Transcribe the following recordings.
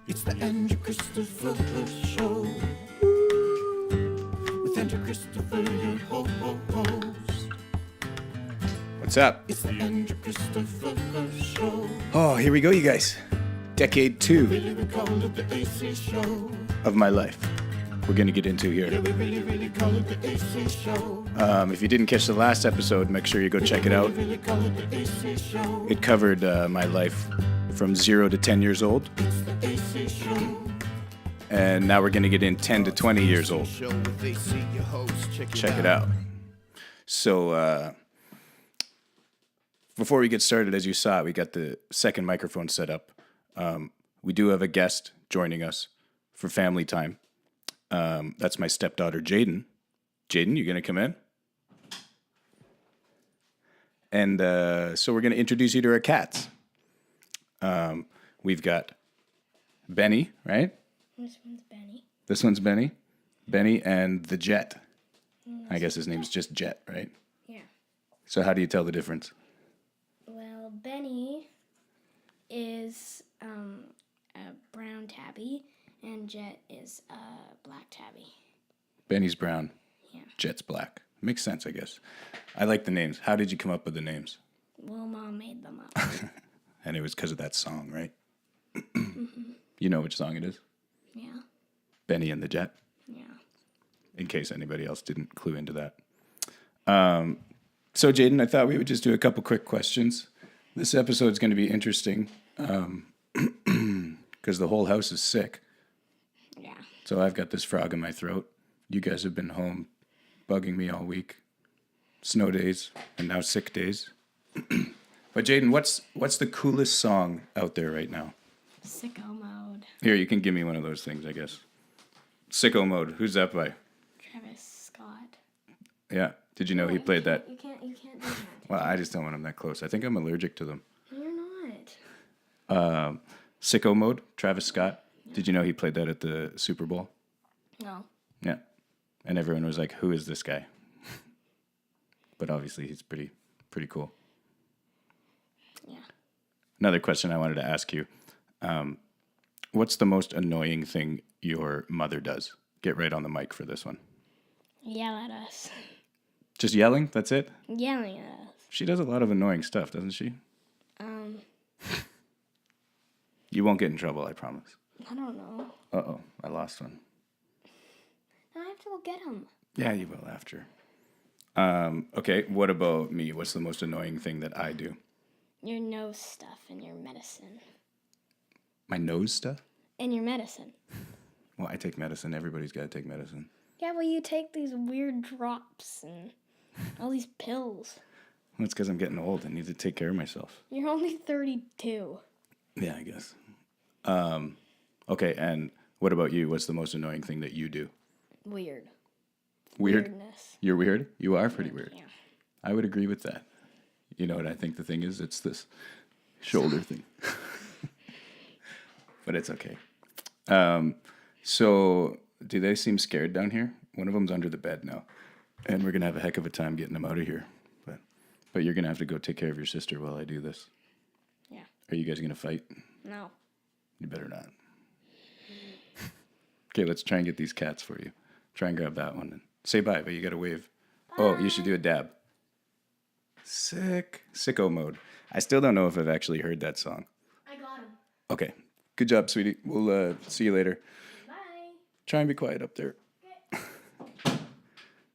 It's the Andrew Christopher Show. With Andrew Christopher, your host. What's up? It's the Andrew Christopher Show. Oh, here we go, you guys. Decade 2 Really, we call it the AC Show. of my life. We're going to get into Yeah, here. we really call it the AC Show. If you didn't catch the last episode, make sure you go check it out. Really call it the AC Show. It covered my life from 0 to 10 years old. It's the AC Show. And now we're going to get in 10 to 20 years old. Show with AC, your host. Check it out. So, before we get started, as you saw, we got the second microphone set up. We do have a guest joining us for family time. That's my stepdaughter, Jaden. Jaden, you going to come in? And so we're going to introduce you to our cats. We've got Benny, right? This one's Benny. This one's Benny. Benny and the Jet. I guess his name's just Jet, right? Yeah. So how do you tell the difference? Well, Benny is a brown tabby, and Jet is a black tabby. Benny's brown. Yeah. Jet's black. Makes sense, I guess. I like the names. How did you come up with the names? Well, Mom made them up. And it was because of that song, right? You know which song it is? Yeah. Benny and the Jet, Yeah. in case anybody else didn't clue into that. So, Jaden, I thought we would just do a couple quick questions. This episode's going to be interesting because the whole house is sick. Yeah. So I've got this frog in my throat. You guys have been home bugging me all week. Snow days and now sick days. But Jaden, what's the coolest song out there right now? Sicko mode. Here, you can give me one of those things, I guess. Sicko Mode. Who's that by? Travis Scott. Yeah. Did you know he played that? You can't do that. Well, I just don't want him that close. I think I'm allergic to them. You're not. Sicko Mode, Travis Scott. Did you know he played that at the Super Bowl? No. Yeah. And everyone was like, who is this guy? But obviously he's pretty cool. Yeah. Another question I wanted to ask you. What's the most annoying thing your mother does? Get right on the mic for this one. Yell at us. Just yelling? That's it? Yelling at us. She does a lot of annoying stuff, doesn't she? You won't get in trouble, I promise. I don't know. Uh-oh, I lost one. Now I have to go get him. Yeah, you will after. Okay, what about me? What's the most annoying thing that I do? Your nose stuff and your medicine. My nose stuff? And your medicine. Well, I take medicine. Everybody's got to take medicine. Yeah, well, you take these weird drops and all these pills. Well, it's because I'm getting old. I need to take care of myself. You're only 32. Yeah, I guess. Okay, and what about you? What's the most annoying thing that you do? Weird. Weird? Weirdness. You're weird? You are pretty weird. Yeah. I would agree with that. You know what I think the thing is? It's this shoulder thing. But it's okay. So, do they seem scared down here? One of them's under the bed now. And we're going to have a heck of a time getting them out of here. But you're going to have to go take care of your sister while I do this. Yeah. Are you guys going to fight? No. You better not. Okay, let's try and get these cats for you. Try and grab that one. And say bye, but you got to wave. Bye. Oh, you should do a dab. Sicko Mode. I still don't know if I've actually heard that song. I got him. Okay. Good job, sweetie. We'll see you later. Bye. Try and be quiet up there.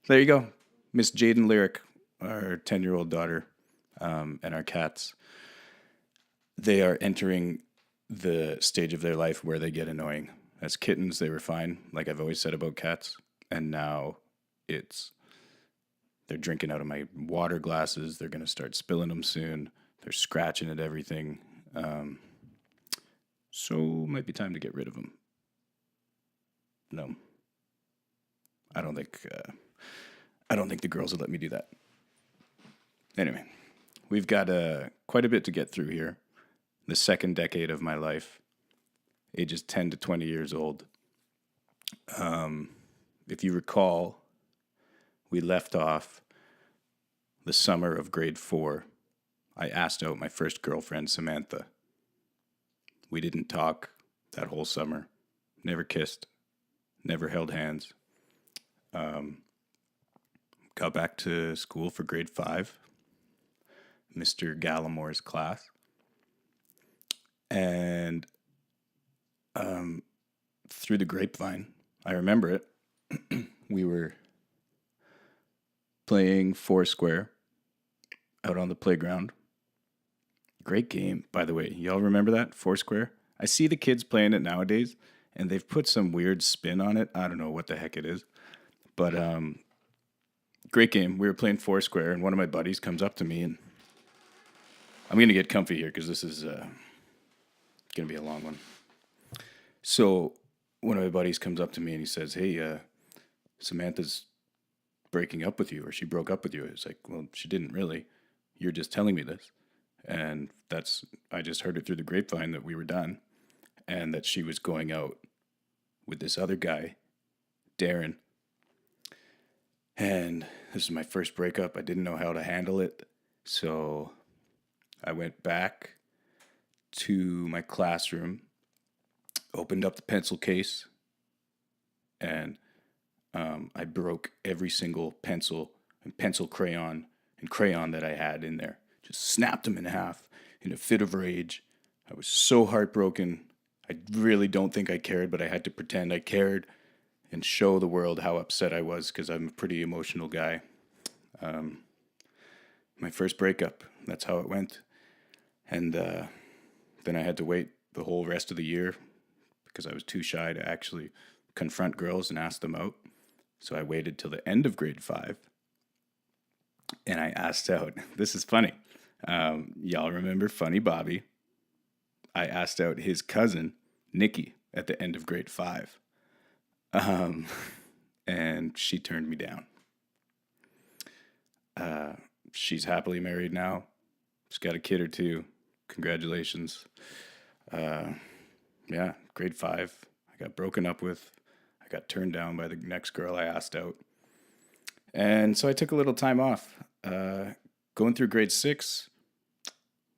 There you go. Miss Jaden Lyric, our 10-year-old daughter, and our cats. They are entering the stage of their life where they get annoying. As kittens, they were fine, like I've always said about cats. And now they're drinking out of my water glasses. They're going to start spilling them soon. They're scratching at everything. So might be time to get rid of them. No. I don't think the girls will let me do that. Anyway, we've got quite a bit to get through here. The second decade of my life, ages 10 to 20 years old. If you recall, we left off the summer of grade 4. I asked out my first girlfriend, Samantha. We didn't talk that whole summer. Never kissed, never held hands. Got back to school for grade 5, Mr. Gallimore's class. And through the grapevine, I remember it, we were playing Foursquare out on the playground. Great game, by the way. Y'all remember that, Foursquare? I see the kids playing it nowadays, and they've put some weird spin on it. I don't know what the heck it is. But great game. We were playing Foursquare, and one of my buddies comes up to me, and I'm going to get comfy here because this is going to be a long one. So one of my buddies comes up to me, and he says, hey, Samantha's breaking up with you, or she broke up with you. I was like, well, she didn't really. You're just telling me this. And I just heard it through the grapevine that we were done and that she was going out with this other guy, Darren. And this is my first breakup. I didn't know how to handle it. So I went back to my classroom, opened up the pencil case, and I broke every single pencil and pencil crayon and crayon that I had in there. Just snapped them in half in a fit of rage. I was so heartbroken. I really don't think I cared, but I had to pretend I cared and show the world how upset I was because I'm a pretty emotional guy. My first breakup, that's how it went. And then I had to wait the whole rest of the year because I was too shy to actually confront girls and ask them out. So I waited till the end of grade 5. And I asked out, this is funny. Y'all remember Funny Bobby? I asked out his cousin, Nikki, at the end of grade 5. And she turned me down. She's happily married now. She's got a kid or two. Congratulations. Yeah, grade 5. I got broken up with. I got turned down by the next girl I asked out. And so I took a little time off. Going through grade 6,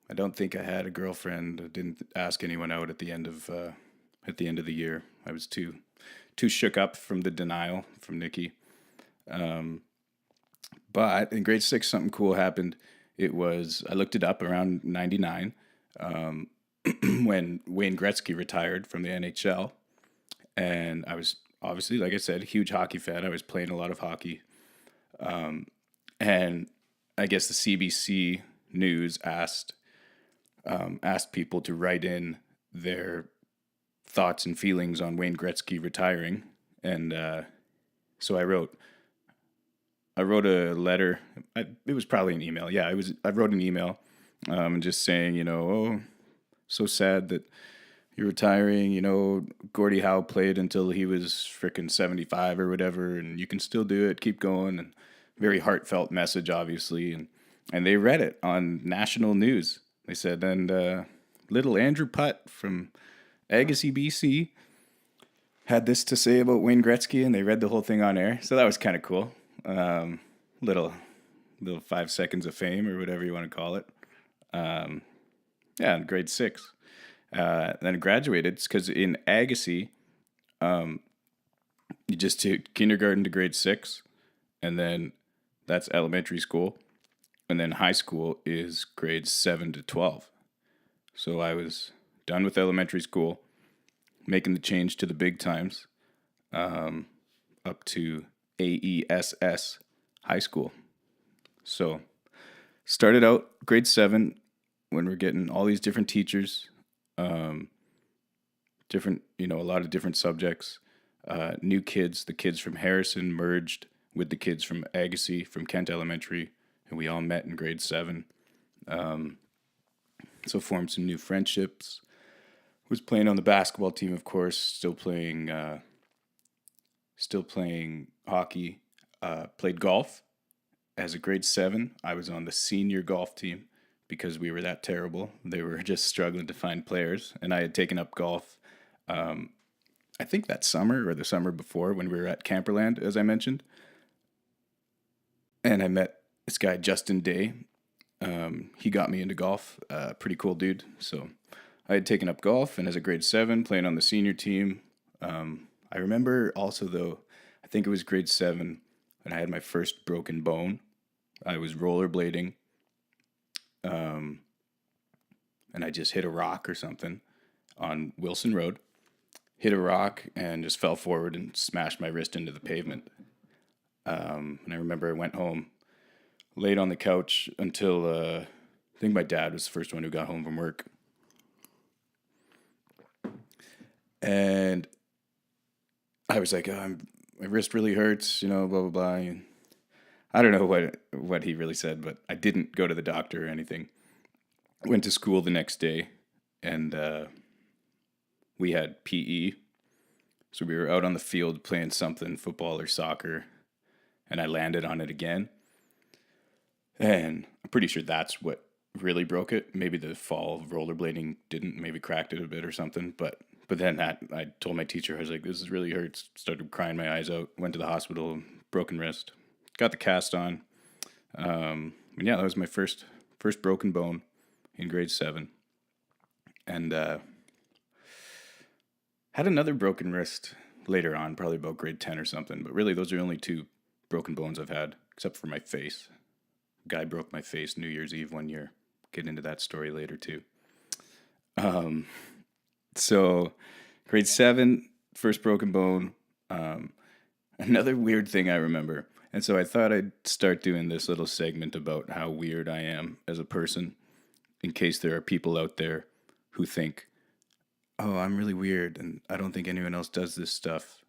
I don't think I had a girlfriend. I didn't ask anyone out at the end of the year. I was too shook up from the denial from Nikki. But in grade 6, something cool happened. I looked it up around 99 when Wayne Gretzky retired from the NHL. And I was obviously, like I said, a huge hockey fan. I was playing a lot of hockey. And I guess the CBC News asked people to write in their thoughts and feelings on Wayne Gretzky retiring. And so I wrote a letter. It was probably an email. Yeah, I wrote an email just saying, oh, so sad that you're retiring. Gordie Howe played until he was frickin' 75 or whatever, and you can still do it. Keep going. And very heartfelt message, obviously. And they read it on national news. They said, and little Andrew Putt from Agassiz, BC, had this to say about Wayne Gretzky, and they read the whole thing on air. So that was kind of cool. Little 5 seconds of fame or whatever you want to call it. In grade 6. Then I graduated because in Agassiz, you just take kindergarten to grade 6, and then that's elementary school, and then high school is grades 7 to 12. So I was done with elementary school, making the change to the big times, up to AESS high school. So started out grade 7 when we're getting all these different teachers, different, a lot of different subjects, new kids. The kids from Harrison merged with the kids from Agassiz, from Kent Elementary, and we all met in grade 7. So formed some new friendships. Was playing on the basketball team, of course, still playing hockey, played golf. As a grade 7, I was on the senior golf team because we were that terrible. They were just struggling to find players, and I had taken up golf, I think that summer or the summer before when we were at Camperland, as I mentioned. And I met this guy, Justin Day. He got me into golf. Pretty cool dude. So I had taken up golf, and as a grade 7, playing on the senior team. I remember also, though, I think it was grade 7 when I had my first broken bone. I was rollerblading, and I just hit a rock or something on Wilson Road. Hit a rock and just fell forward and smashed my wrist into the pavement. And I remember I went home, laid on the couch until I think my dad was the first one who got home from work. And I was like, oh, my wrist really hurts, blah, blah, blah. And I don't know what he really said, but I didn't go to the doctor or anything. I went to school the next day, and we had PE. So we were out on the field playing something, football or soccer, and I landed on it again. And I'm pretty sure that's what really broke it. Maybe the fall of rollerblading didn't, maybe cracked it a bit or something. But then I told my teacher, I was like, this really hurts. Started crying my eyes out. Went to the hospital, broken wrist. Got the cast on. And yeah, that was my first broken bone in grade 7. And had another broken wrist later on, probably about grade 10 or something. But really, those are the only 2 broken bones I've had, except for my face. A guy broke my face New Year's Eve one year. Get into that story later, too. So, grade 7, first broken bone. Another weird thing I remember. And so I thought I'd start doing this little segment about how weird I am as a person, in case there are people out there who think, oh, I'm really weird, and I don't think anyone else does this stuff.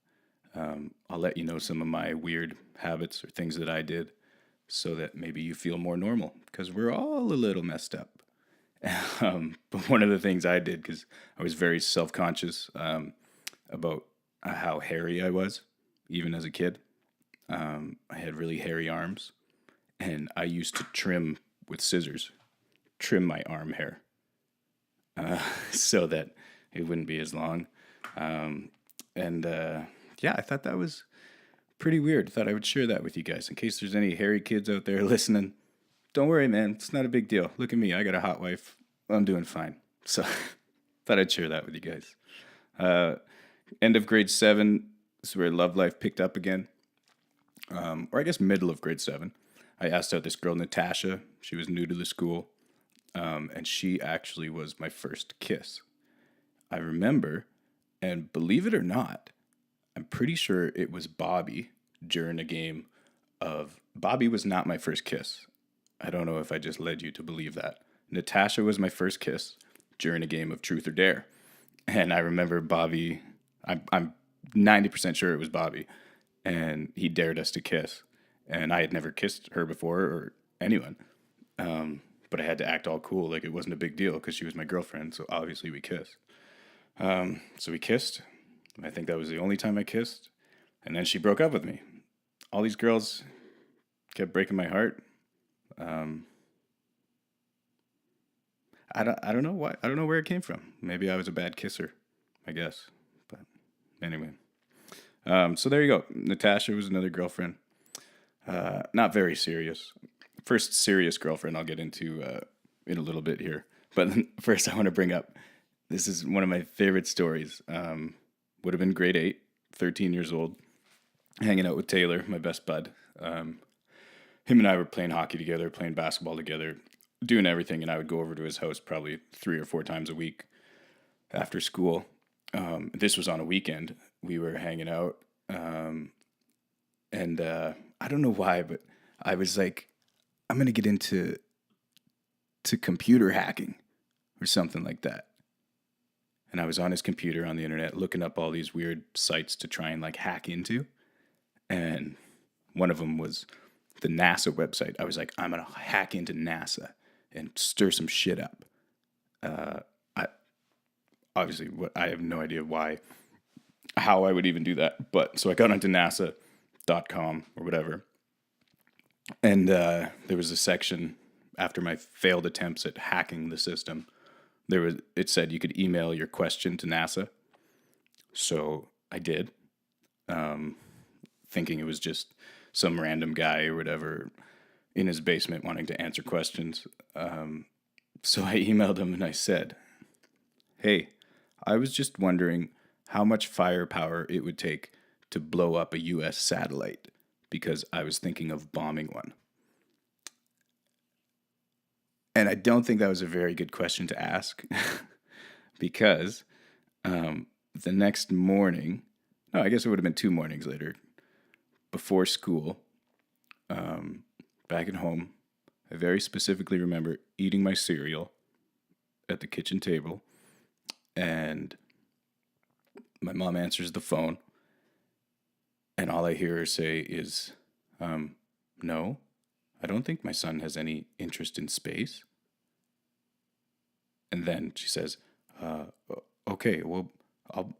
I'll let you know some of my weird habits or things that I did so that maybe you feel more normal, because we're all a little messed up. But one of the things I did, because I was very self-conscious about how hairy I was, even as a kid. I had really hairy arms, and I used to trim with scissors, trim my arm hair so that it wouldn't be as long. Yeah, I thought that was pretty weird. Thought I would share that with you guys in case there's any hairy kids out there listening. Don't worry, man. It's not a big deal. Look at me. I got a hot wife. I'm doing fine. So thought I'd share that with you guys. End of grade 7 is where love life picked up again. Or I guess middle of grade 7. I asked out this girl, Natasha. She was new to the school. And she actually was my first kiss. I remember, and believe it or not, I'm pretty sure it was Bobby during a game of... Bobby was not my first kiss. I don't know if I just led you to believe that. Natasha was my first kiss during a game of Truth or Dare. And I remember Bobby, I'm 90% sure it was Bobby, and he dared us to kiss. And I had never kissed her before, or anyone. But I had to act all cool, like it wasn't a big deal, because she was my girlfriend, so obviously we kissed. So we kissed. I think that was the only time I kissed. And then she broke up with me. All these girls kept breaking my heart. I don't know why. I don't know where it came from. Maybe I was a bad kisser, I guess. But anyway. So there you go. Natasha was another girlfriend. Not very serious. First serious girlfriend I'll get into in a little bit here. But first I want to bring up, this is one of my favorite stories. Would have been grade 8, 13 years old, hanging out with Taylor, my best bud. Him and I were playing hockey together, playing basketball together, doing everything, and I would go over to his house probably 3 or 4 times a week after school. This was on a weekend. We were hanging out, and I don't know why, but I was like, I'm going to get into computer hacking or something like that. And I was on his computer on the internet looking up all these weird sites to try and like hack into. And one of them was the NASA website. I was like, I'm going to hack into NASA and stir some shit up. I have no idea how I would even do that. But so I got onto NASA.com or whatever. And there was a section after my failed attempts at hacking the system. It said you could email your question to NASA. So I did, thinking it was just some random guy or whatever in his basement wanting to answer questions. So I emailed him and I said, Hey, I was just wondering how much firepower it would take to blow up a US satellite because I was thinking of bombing one. And I don't think that was a very good question to ask because the next morning, no, I guess it would have been 2 mornings later, before school, back at home, I very specifically remember eating my cereal at the kitchen table, and my mom answers the phone, and all I hear her say is, no, I don't think my son has any interest in space. And then she says, okay, well,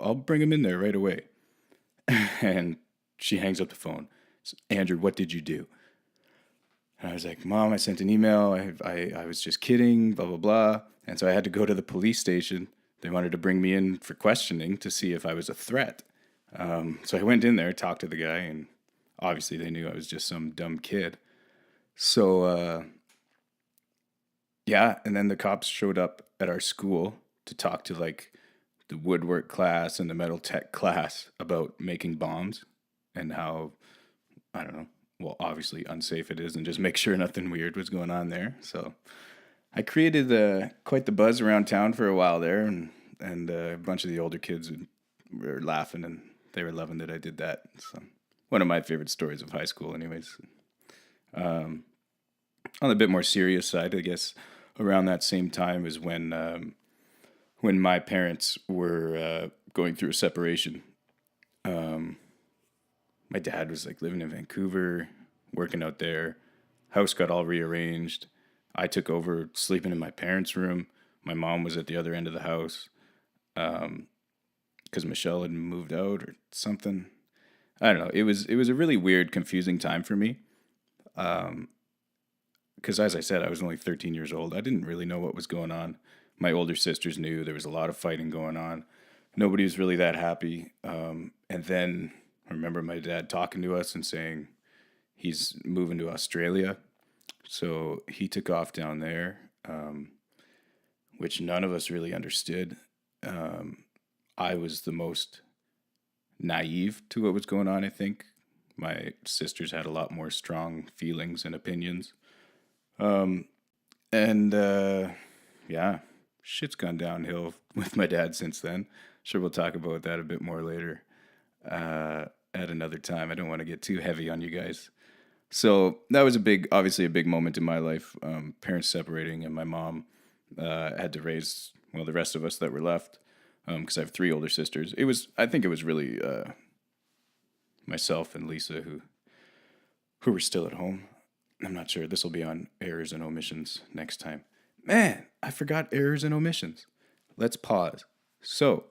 I'll bring him in there right away. And she hangs up the phone. Andrew, what did you do? And I was like, Mom, I sent an email. I was just kidding, blah, blah, blah. And so I had to go to the police station. They wanted to bring me in for questioning to see if I was a threat. So I went in there, talked to the guy, and obviously they knew I was just some dumb kid. So, yeah, and then the cops showed up at our school to talk to like the woodwork class and the metal tech class about making bombs and how, I don't know, well, obviously unsafe it is, and just make sure nothing weird was going on there. So I created quite the buzz around town for a while there, and a bunch of the older kids were laughing, and they were loving that I did that. So one of my favorite stories of high school, anyways. On a bit more serious side, I guess, around that same time is when my parents were going through a separation. My dad was like living in Vancouver, working out there. House got all rearranged. I took over sleeping in my parents' room. My mom was at the other end of the house because Michelle had moved out or something. I don't know. It was a really weird, confusing time for me. Because as I said, I was only 13 years old. I didn't really know what was going on. My older sisters knew there was a lot of fighting going on. Nobody was really that happy. And then I remember my dad talking to us and saying he's moving to Australia. So he took off down there, which none of us really understood. I was the most naive to what was going on, I think. My sisters had a lot more strong feelings and opinions. And yeah, shit's gone downhill with my dad since then. Sure, we'll talk about that a bit more later at another time. I don't want to get too heavy on you guys. So that was obviously a big moment in my life. Parents separating, and my mom had to raise, well, the rest of us that were left, because I have 3 older sisters. I think it was really myself and Lisa who were still at home. I'm not sure. This will be on errors and omissions next time. Man, I forgot errors and omissions. Let's pause. So,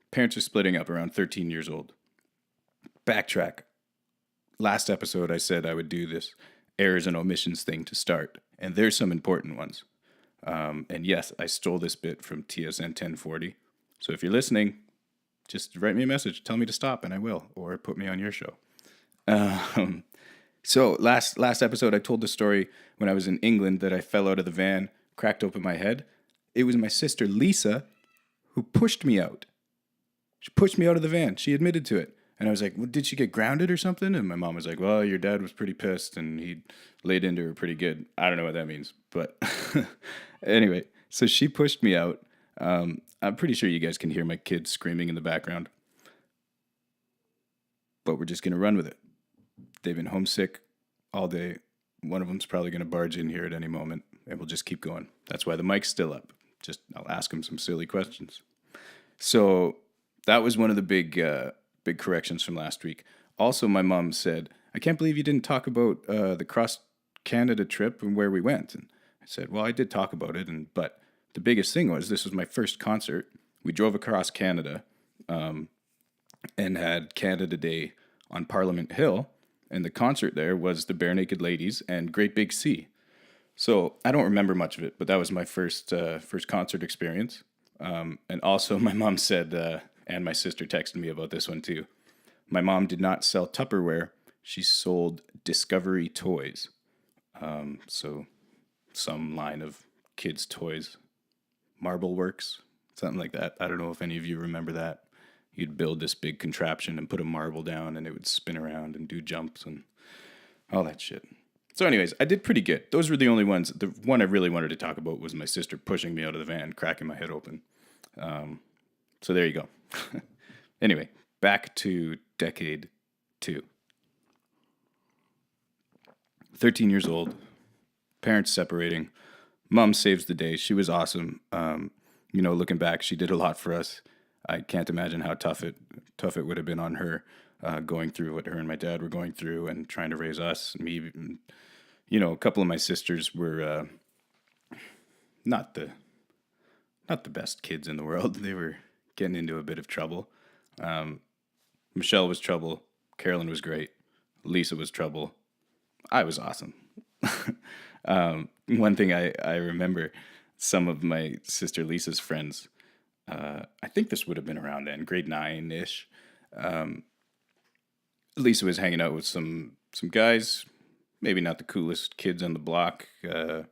parents are splitting up around 13 years old. Backtrack. Last episode, I said I would do this errors and omissions thing to start, and there's some important ones. And yes, I stole this bit from TSN 1040. So if you're listening, just write me a message. Tell me to stop, and I will, or put me on your show. So last episode, I told the story when I was in England that I fell out of the van, cracked open my head. It was my sister Lisa who pushed me out. She pushed me out of the van. She admitted to it. And I was like, well, did she get grounded or something? And my mom was like, well, your dad was pretty pissed and he laid into her pretty good. I don't know what that means. But anyway, so she pushed me out. I'm pretty sure you guys can hear my kids screaming in the background. But we're just going to run with it. They've been homesick all day. One of them's probably going to barge in here at any moment, and we'll just keep going. That's why the mic's still up. I'll ask them some silly questions. So that was one of the big corrections from last week. Also, my mom said, I can't believe you didn't talk about the cross-Canada trip and where we went. And I said, well, I did talk about it, but the biggest thing was this was my first concert. We drove across Canada and had Canada Day on Parliament Hill. And the concert there was the Bare Naked Ladies and Great Big Sea. So I don't remember much of it, but that was my first concert experience. And also my mom said, and my sister texted me about this one too, my mom did not sell Tupperware. She sold Discovery Toys. So some line of kids' toys. Marble Works, something like that. I don't know if any of you remember that. You'd build this big contraption and put a marble down, and it would spin around and do jumps and all that shit. So, anyways, I did pretty good. Those were the only ones. The one I really wanted to talk about was my sister pushing me out of the van, cracking my head open. So there you go. Anyway, back to decade 2. 13 years old, parents separating. Mom saves the day. She was awesome. Looking back, she did a lot for us. I can't imagine how tough it would have been on her, going through what her and my dad were going through and trying to raise us. Me, a couple of my sisters were not the best kids in the world. They were getting into a bit of trouble. Michelle was trouble. Carolyn was great. Lisa was trouble. I was awesome. One thing I remember, some of my sister Lisa's friends, I think this would have been around then, grade 9-ish. Lisa was hanging out with some guys, maybe not the coolest kids on the block, and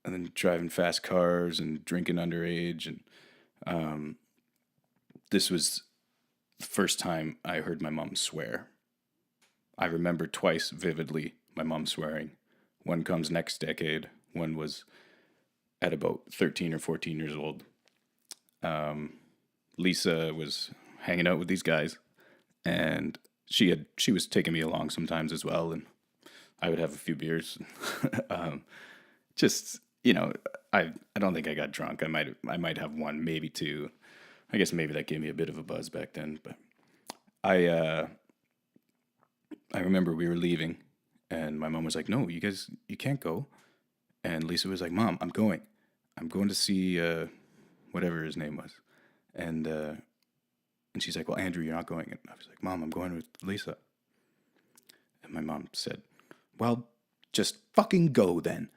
then driving fast cars and drinking underage. And this was the first time I heard my mom swear. I remember twice vividly my mom swearing. One comes next decade. One was at about 13 or 14 years old. Lisa was hanging out with these guys, and she was taking me along sometimes as well, and I would have a few beers. I don't think I got drunk. I might have one, maybe two. I guess maybe that gave me a bit of a buzz back then. But I remember we were leaving, and my mom was like, "No, you can't go." And Lisa was like, "Mom, I'm going to see whatever his name was," and she's like, "Well, Andrew, you're not going." And I was like, "Mom, I'm going with Lisa." And my mom said, "Well, just fucking go then."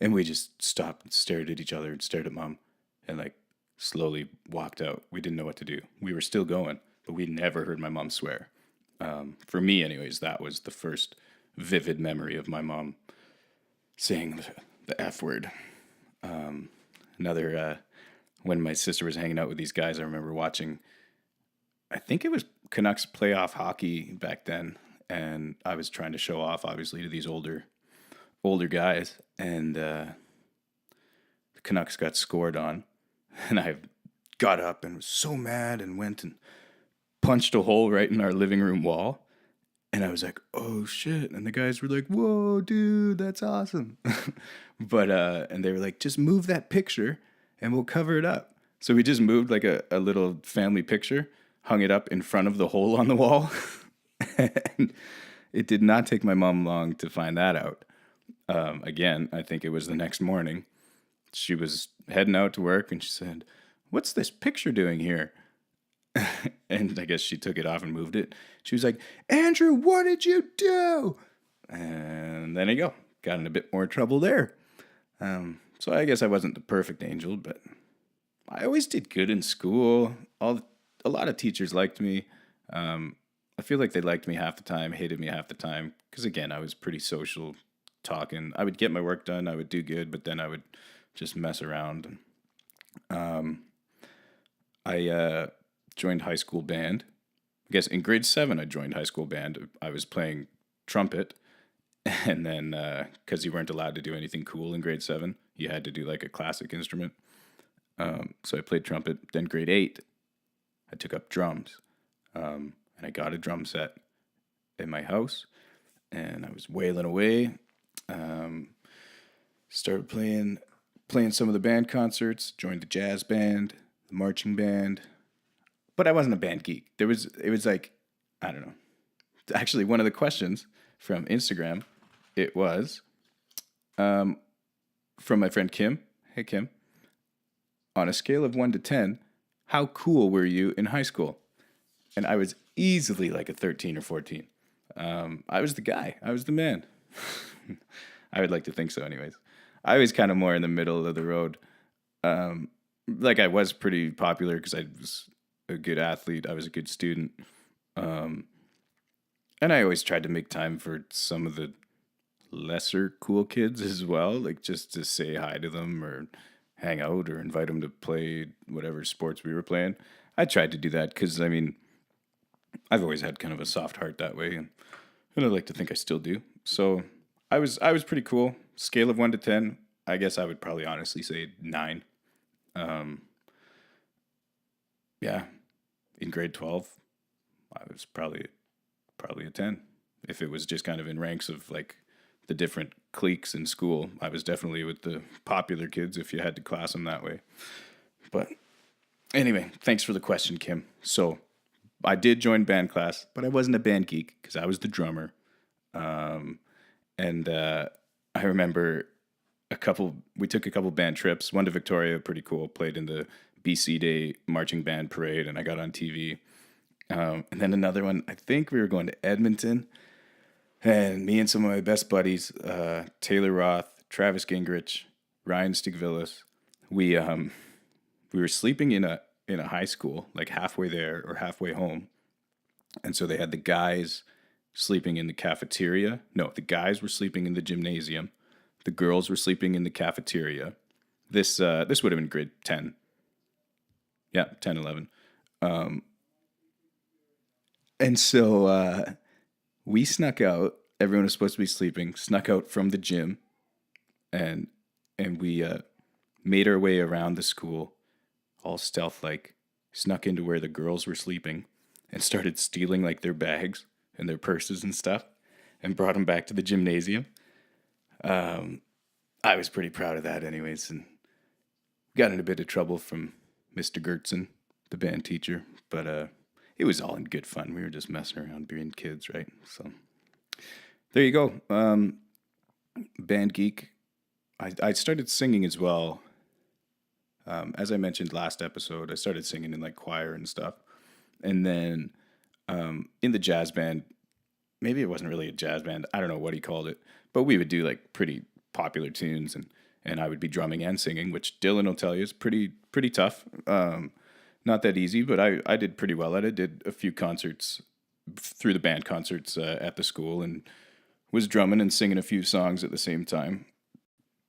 And we just stopped and stared at each other and stared at Mom and slowly walked out. We didn't know what to do. We were still going, but we never heard my mom swear. For me, anyways, that was the first vivid memory of my mom saying the F word. When my sister was hanging out with these guys, I remember watching, I think it was Canucks playoff hockey back then, and I was trying to show off, obviously, to these older guys, and the Canucks got scored on, and I got up and was so mad and went and punched a hole right in our living room wall, and I was like, "Oh shit!" And the guys were like, "Whoa, dude, that's awesome!" But and they were like, "Just move that picture, and we'll cover it up." So we just moved a little family picture, hung it up in front of the hole on the wall, and it did not take my mom long to find that out. Again, I think it was the next morning. She was heading out to work, and she said, "What's this picture doing here?" And I guess she took it off and moved it. She was like, "Andrew, what did you do?" And then I got in a bit more trouble there. So I guess I wasn't the perfect angel, but I always did good in school. A lot of teachers liked me. I feel like they liked me half the time, hated me half the time, because again, I was pretty social, talking. I would get my work done, I would do good, but then I would just mess around. I joined high school band. I guess in grade 7, I joined high school band. I was playing trumpet, and then because you weren't allowed to do anything cool in grade 7, you had to do a classic instrument. So I played trumpet. Then grade 8, I took up drums, and I got a drum set in my house, and I was wailing away. Started playing some of the band concerts. Joined the jazz band, the marching band. But I wasn't a band geek. It was I don't know. Actually, one of the questions from Instagram, it was from my friend Kim. Hey, Kim. On a scale of 1 to 10, how cool were you in high school? And I was easily a 13 or 14. I was the guy. I was the man. I would like to think so anyways. I was kind of more in the middle of the road. I was pretty popular because I was a good athlete. I was a good student. And I always tried to make time for some of the lesser cool kids as well, just to say hi to them or hang out or invite them to play whatever sports we were playing. I tried to do that because, I mean, I've always had kind of a soft heart that way, and I like to think I still do. So I was pretty cool. Scale of 1 to 10, I guess I would probably honestly say 9. Um, yeah, in grade 12, I was probably a 10. If it was just kind of in ranks of like the different cliques in school, I was definitely with the popular kids if you had to class them that way. But anyway, thanks for the question, Kim. So I did join band class, but I wasn't a band geek because I was the drummer. And I remember we took a couple band trips, one to Victoria, pretty cool, played in the BC Day marching band parade, and I got on TV. And then another one, I think we were going to Edmonton, and me and some of my best buddies, Taylor Roth, Travis Gingrich, Ryan Stigvillis, we were sleeping in a high school, like halfway there or halfway home. And so they had the guys sleeping in the cafeteria. No, the guys were sleeping in the gymnasium. The girls were sleeping in the cafeteria. This would have been grade 10. Yeah, 10, 11. And so we snuck out. Everyone was supposed to be sleeping. Snuck out from the gym, and we made our way around the school, all stealth-like. Snuck into where the girls were sleeping, and started stealing like their bags and their purses and stuff, and brought them back to the gymnasium. I was pretty proud of that, anyways, and got in a bit of trouble from Mr. Gertzen, the band teacher, but it was all in good fun. We were just messing around being kids, right? So there you go. Band geek. I started singing as well. As I mentioned last episode, I started singing in like choir and stuff. And then in the jazz band, maybe it wasn't really a jazz band. I don't know what he called it. But we would do like pretty popular tunes, and I would be drumming and singing, which Dylan will tell you is pretty tough. Not that easy, but I did pretty well at it. Did a few concerts through the band concerts at the school, and was drumming and singing a few songs at the same time.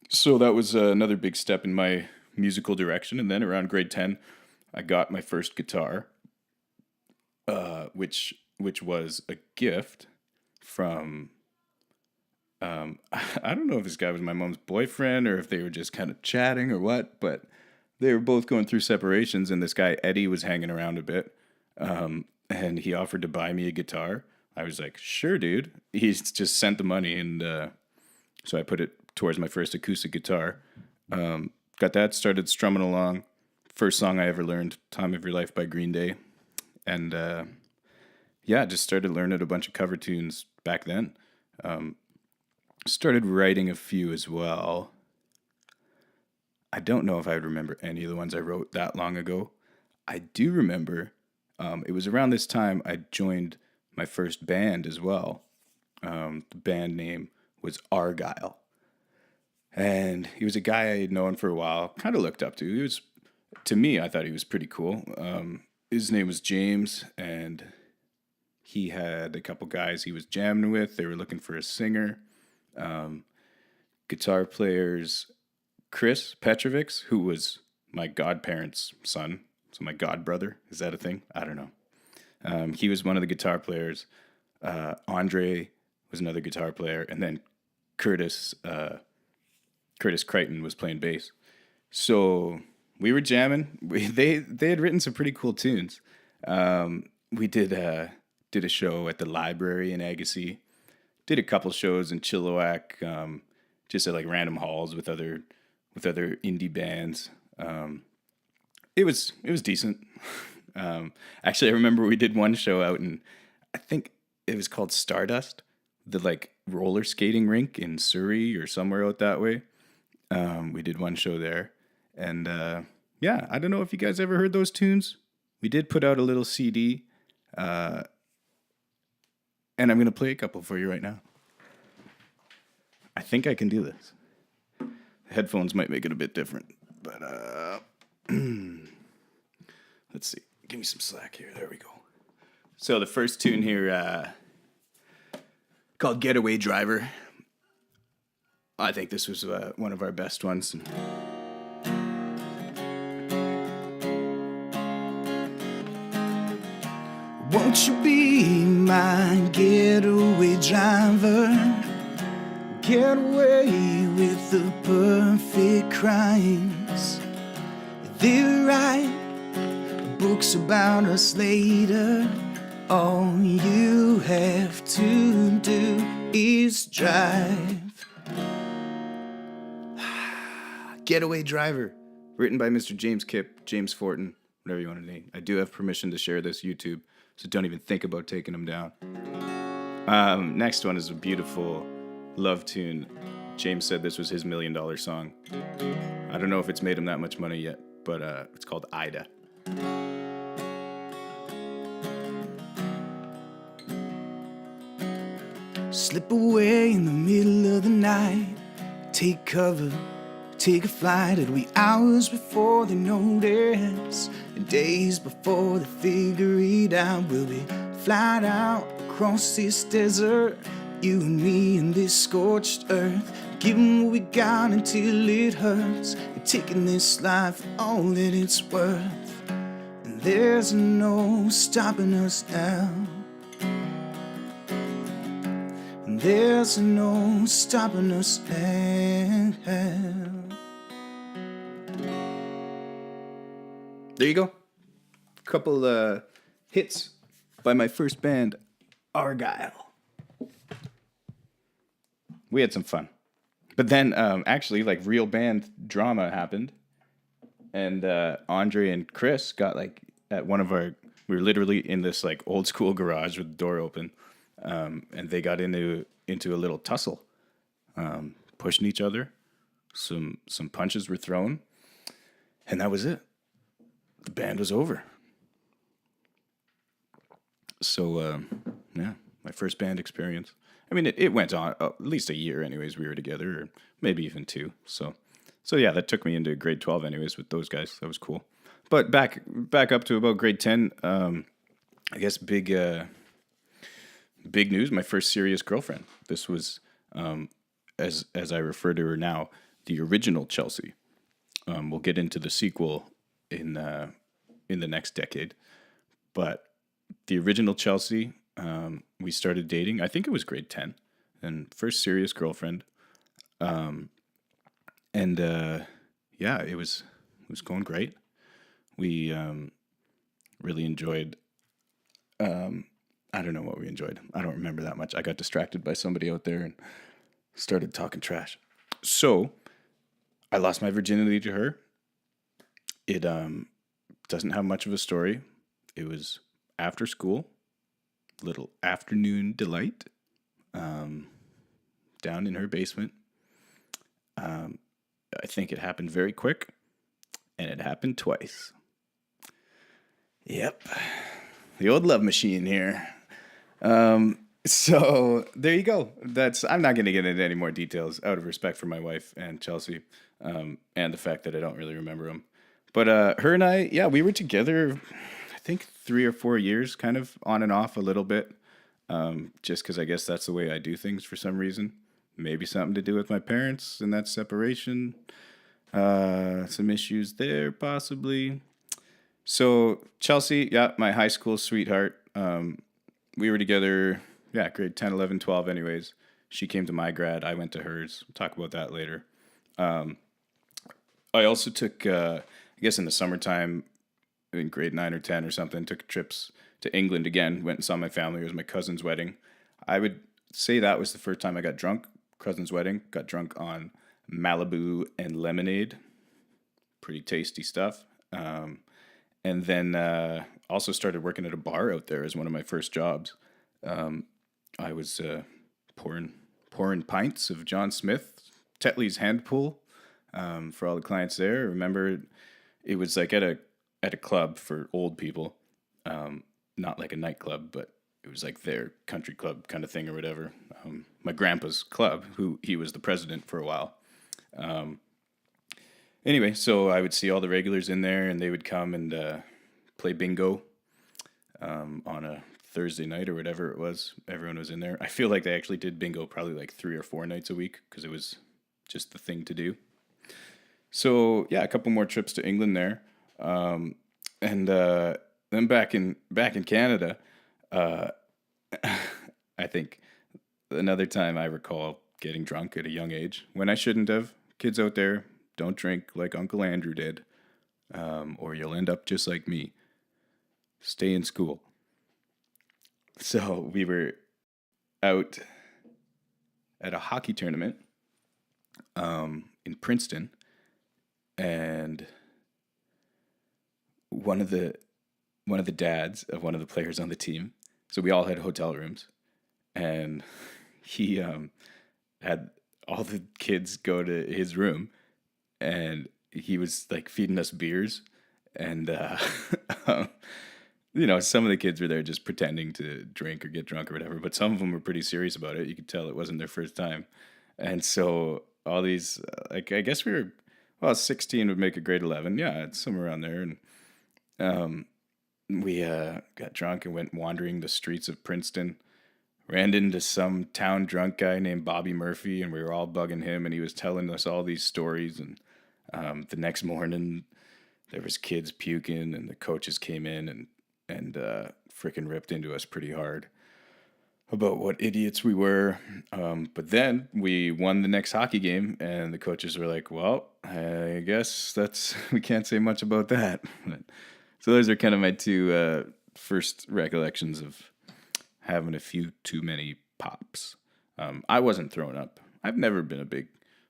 So that was another big step in my musical direction. And then around grade 10, I got my first guitar, which was a gift from, I don't know if this guy was my mom's boyfriend or if they were just kind of chatting or what, but they were both going through separations, and this guy, Eddie, was hanging around a bit, and he offered to buy me a guitar. I was like, sure, dude. He just sent the money, and so I put it towards my first acoustic guitar. Got that, started strumming along. First song I ever learned, Time of Your Life by Green Day. And just started learning a bunch of cover tunes back then. Started writing a few as well. I don't know if I remember any of the ones I wrote that long ago. I do remember it was around this time I joined my first band as well. The band name was Argyle. And he was a guy I had known for a while, kind of looked up to. He was, to me, I thought he was pretty cool. His name was James, and he had a couple guys he was jamming with. They were looking for a singer. Guitar players, Chris Petrovics, who was my godparents' son, so my godbrother. Is that a thing? I don't know. He was one of the guitar players. Andre was another guitar player, and then Curtis Crichton was playing bass. So we were jamming. They had written some pretty cool tunes. We did a show at the library in Agassiz. Did a couple shows in Chilliwack, just at like random halls with other indie bands. It was decent. Actually, I remember we did one show out in, I think it was called Stardust, the like roller skating rink in Surrey or somewhere out that way. We did one show there, and I don't know if you guys ever heard those tunes. We did put out a little CD, and I'm gonna play a couple for you right now. I think I can do this. The headphones might make it a bit different, but let's see. Give me some slack here. There we go. So the first tune here, called "Getaway Driver." I think this was one of our best ones. Won't you be my getaway driver? Get away with the perfect crimes. They'll write books about us later. All you have to do is drive. Getaway Driver, written by Mr. James Kipp, James Fortin, whatever you want to name. I do have permission to share this YouTube, so don't even think about taking them down. Next one is a beautiful love tune. James said this was his $1 million song. I don't know if it's made him that much money yet, but it's called Ida. Slip away in the middle of the night. Take cover, take a flight. It'll be hours before they notice, and days before they figure it out. We'll be flying out across this desert, you and me and this scorched earth, giving what we got until it hurts, and taking this life all that it's worth. And there's no stopping us now. There's no stopping us now. There you go. A couple hits by my first band, Argyle. We had some fun. But then actually, like, real band drama happened. And Andre and Chris got, like, at one of our... We were literally in this, like, old school garage with the door open. And they got into a little tussle, pushing each other. Some punches were thrown, and that was it. The band was over. So, yeah, my first band experience. I mean, it went on at least a year anyways. We were together, or maybe even 2. So yeah, that took me into grade 12 anyways with those guys. That was cool. But back up to about grade 10, I guess big news, my first serious girlfriend. This was, as I refer to her now, the original Chelsea. We'll get into the sequel in the next decade. But the original Chelsea, we started dating, I think it was grade 10, and first serious girlfriend. Yeah, it was going great. We really enjoyed... I don't know what we enjoyed. I don't remember that much. I got distracted by somebody out there and started talking trash. So I lost my virginity to her. It doesn't have much of a story. It was after school, little afternoon delight, down in her basement. I think it happened very quick, and it happened twice. Yep. The old love machine here. So there you go. I'm not going to get into any more details out of respect for my wife and Chelsea, and the fact that I don't really remember them. But her and I, yeah, we were together, I think 3 or 4 years, kind of on and off a little bit, just because I guess that's the way I do things for some reason. Maybe something to do with my parents and that separation. Some issues there, possibly. So Chelsea, yeah, my high school sweetheart. We were together, yeah, grade 10, 11, 12 anyways. She came to my grad. I went to hers. We'll talk about that later. I also took, I guess in the summertime, in grade 9 or 10 or something, took trips to England again. Went and saw my family. It was my cousin's wedding. I would say that was the first time I got drunk. Cousin's wedding. Got drunk on Malibu and lemonade. Pretty tasty stuff. And then also started working at a bar out there as one of my first jobs. I was pouring pints of John Smith, Tetley's hand pull, for all the clients there. I remember it was like at a club for old people, not like a nightclub, but it was like their country club kind of thing or whatever. My grandpa's club, he was the president for a while. Anyway, so I would see all the regulars in there, and they would come and play bingo on a Thursday night or whatever it was. Everyone was in there. I feel like they actually did bingo probably like 3 or 4 nights a week because it was just the thing to do. So yeah, a couple more trips to England there, and then back in Canada, I think another time I recall getting drunk at a young age when I shouldn't have. Kids out there, don't drink like Uncle Andrew did, or you'll end up just like me. Stay in school. So we were out at a hockey tournament in Princeton, and one of the dads of one of the players on the team. So we all had hotel rooms, and he had all the kids go to his room, and he was like feeding us beers, and some of the kids were there just pretending to drink or get drunk or whatever, but some of them were pretty serious about it. You could tell it wasn't their first time, and so all these I guess we were 16 would make a grade 11, yeah, it's somewhere around there, and we got drunk and went wandering the streets of Princeton. Ran into some town drunk guy named Bobby Murphy, and we were all bugging him, and he was telling us all these stories. And the next morning, there was kids puking, and the coaches came in and freaking ripped into us pretty hard about what idiots we were. But then we won the next hockey game, and the coaches were like, "Well, I guess we can't say much about that." So those are kind of my two first recollections of having a few too many pops. I wasn't throwing up. I've never been a big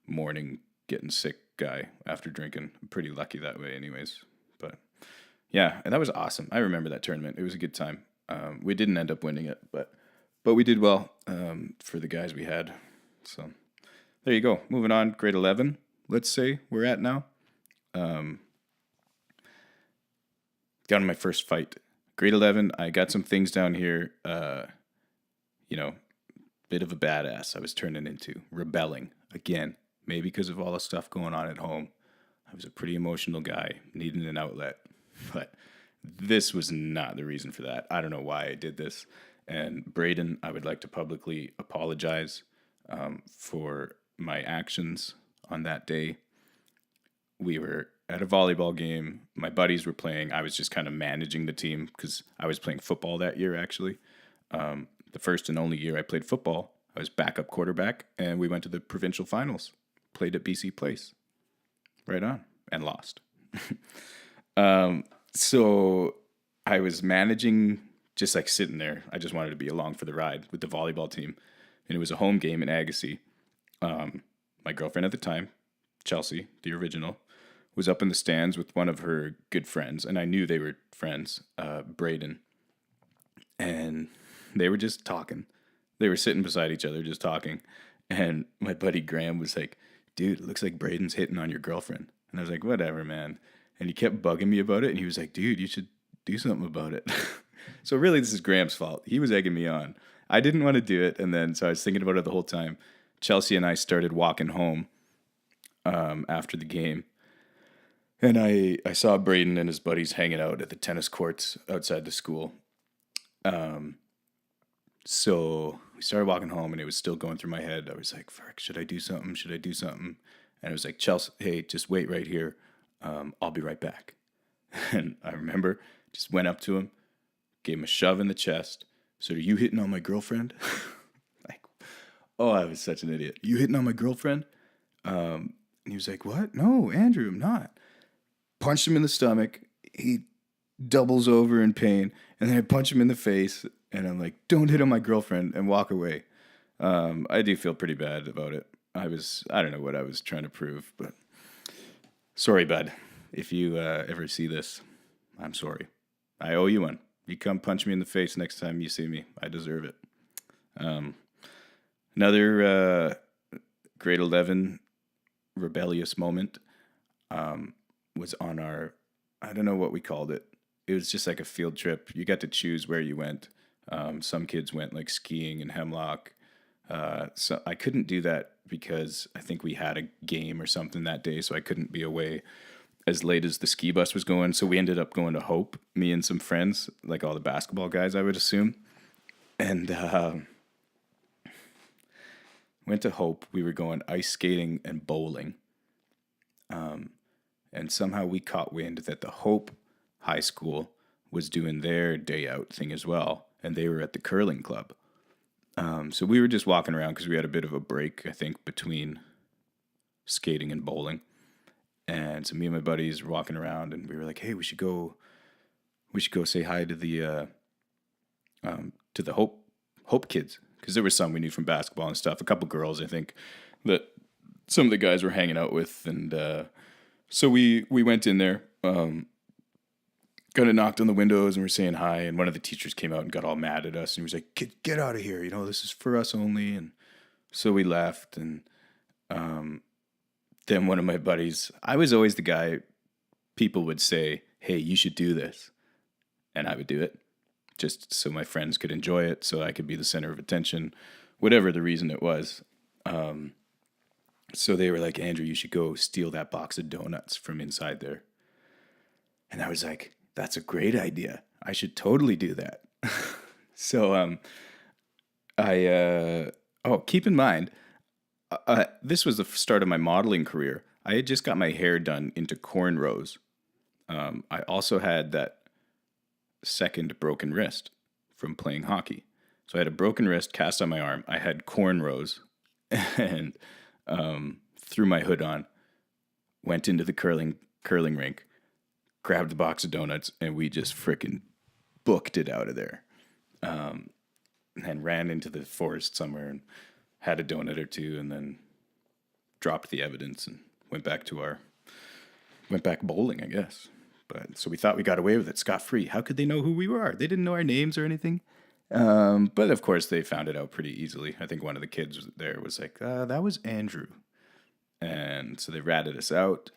morning getting sick guy after drinking. I'm pretty lucky that way anyways. But yeah, and that was awesome. I remember that tournament. It was a good time. We didn't end up winning it, but we did well for the guys we had. So there you go. Moving on, grade 11, let's say we're at now. Got in my first fight. Grade 11, I got some things down here, bit of a badass I was turning into, rebelling, again, maybe because of all the stuff going on at home. I was a pretty emotional guy, needing an outlet, but this was not the reason for that. I don't know why I did this, and Braden, I would like to publicly apologize for my actions on that day. We were at a volleyball game. My buddies were playing. I was just kind of managing the team because I was playing football that year, actually. The first and only year I played football, I was backup quarterback, and we went to the provincial finals. Played at BC Place. Right on. And lost. So I was managing, just like sitting there. I just wanted to be along for the ride with the volleyball team. And it was a home game in Agassiz. My girlfriend at the time, Chelsea, the original, was up in the stands with one of her good friends, and I knew they were friends, Braden. And they were just talking. They were sitting beside each other just talking. And my buddy Graham was like, "Dude, it looks like Braden's hitting on your girlfriend." And I was like, "Whatever, man." And he kept bugging me about it, and he was like, "Dude, you should do something about it." So really, this is Graham's fault. He was egging me on. I didn't want to do it, and then so I was thinking about it the whole time. Chelsea and I started walking home after the game. And I saw Braden and his buddies hanging out at the tennis courts outside the school. So we started walking home, and it was still going through my head. I was like, "Fuck, should I do something? Should I do something?" And I was like, "Chelsea, hey, just wait right here. I'll be right back." And I remember just went up to him, gave him a shove in the chest. "So are you hitting on my girlfriend?" Like, oh, I was such an idiot. "You hitting on my girlfriend?" And he was like, "What? No, Andrew, I'm not." Punched him in the stomach. He doubles over in pain. And then I punch him in the face. And I'm like, "Don't hit on my girlfriend," and walk away. I do feel pretty bad about it. I don't know what I was trying to prove, but sorry, bud. If you ever see this, I'm sorry. I owe you one. You come punch me in the face next time you see me. I deserve it. Another grade 11 rebellious moment was on our, I don't know what we called it. It was just like a field trip. You got to choose where you went. Some kids went like skiing in Hemlock. So I couldn't do that because I think we had a game or something that day, so I couldn't be away as late as the ski bus was going. So we ended up going to Hope, me and some friends, like all the basketball guys, I would assume. And went to Hope. We were going ice skating and bowling. And somehow we caught wind that the Hope High School was doing their day out thing as well. and they were at the curling club. So we were just walking around because we had a bit of a break, I think, between skating and bowling. And so me and my buddies were walking around, and we were like, "Hey, we should go say hi to the Hope kids," because there were some we knew from basketball and stuff. A couple girls, I think, that some of the guys were hanging out with, and so we went in there. Kind of knocked on the windows and we're saying hi, and one of the teachers came out and got all mad at us, and he was like, get out of here, this is for us only. And so we left, and then one of my buddies, I was always the guy people would say, "Hey, you should do this," and I would do it just so my friends could enjoy it, so I could be the center of attention, whatever the reason it was. So they were like, "Andrew, you should go steal that box of donuts from inside there." And I was like, "That's a great idea. I should totally do that." So keep in mind, this was the start of my modeling career. I had just got my hair done into cornrows. I also had that second broken wrist from playing hockey. So I had a broken wrist cast on my arm. I had cornrows and threw my hood on, went into the curling rink, grabbed the box of donuts, and we just frickin' booked it out of there. And ran into the forest somewhere and had a donut or two, and then dropped the evidence and went back bowling, I guess. But so we thought we got away with it scot-free. How could they know who we were? They didn't know our names or anything. But of course they found it out pretty easily. I think one of the kids there was like, "That was Andrew." And so they ratted us out.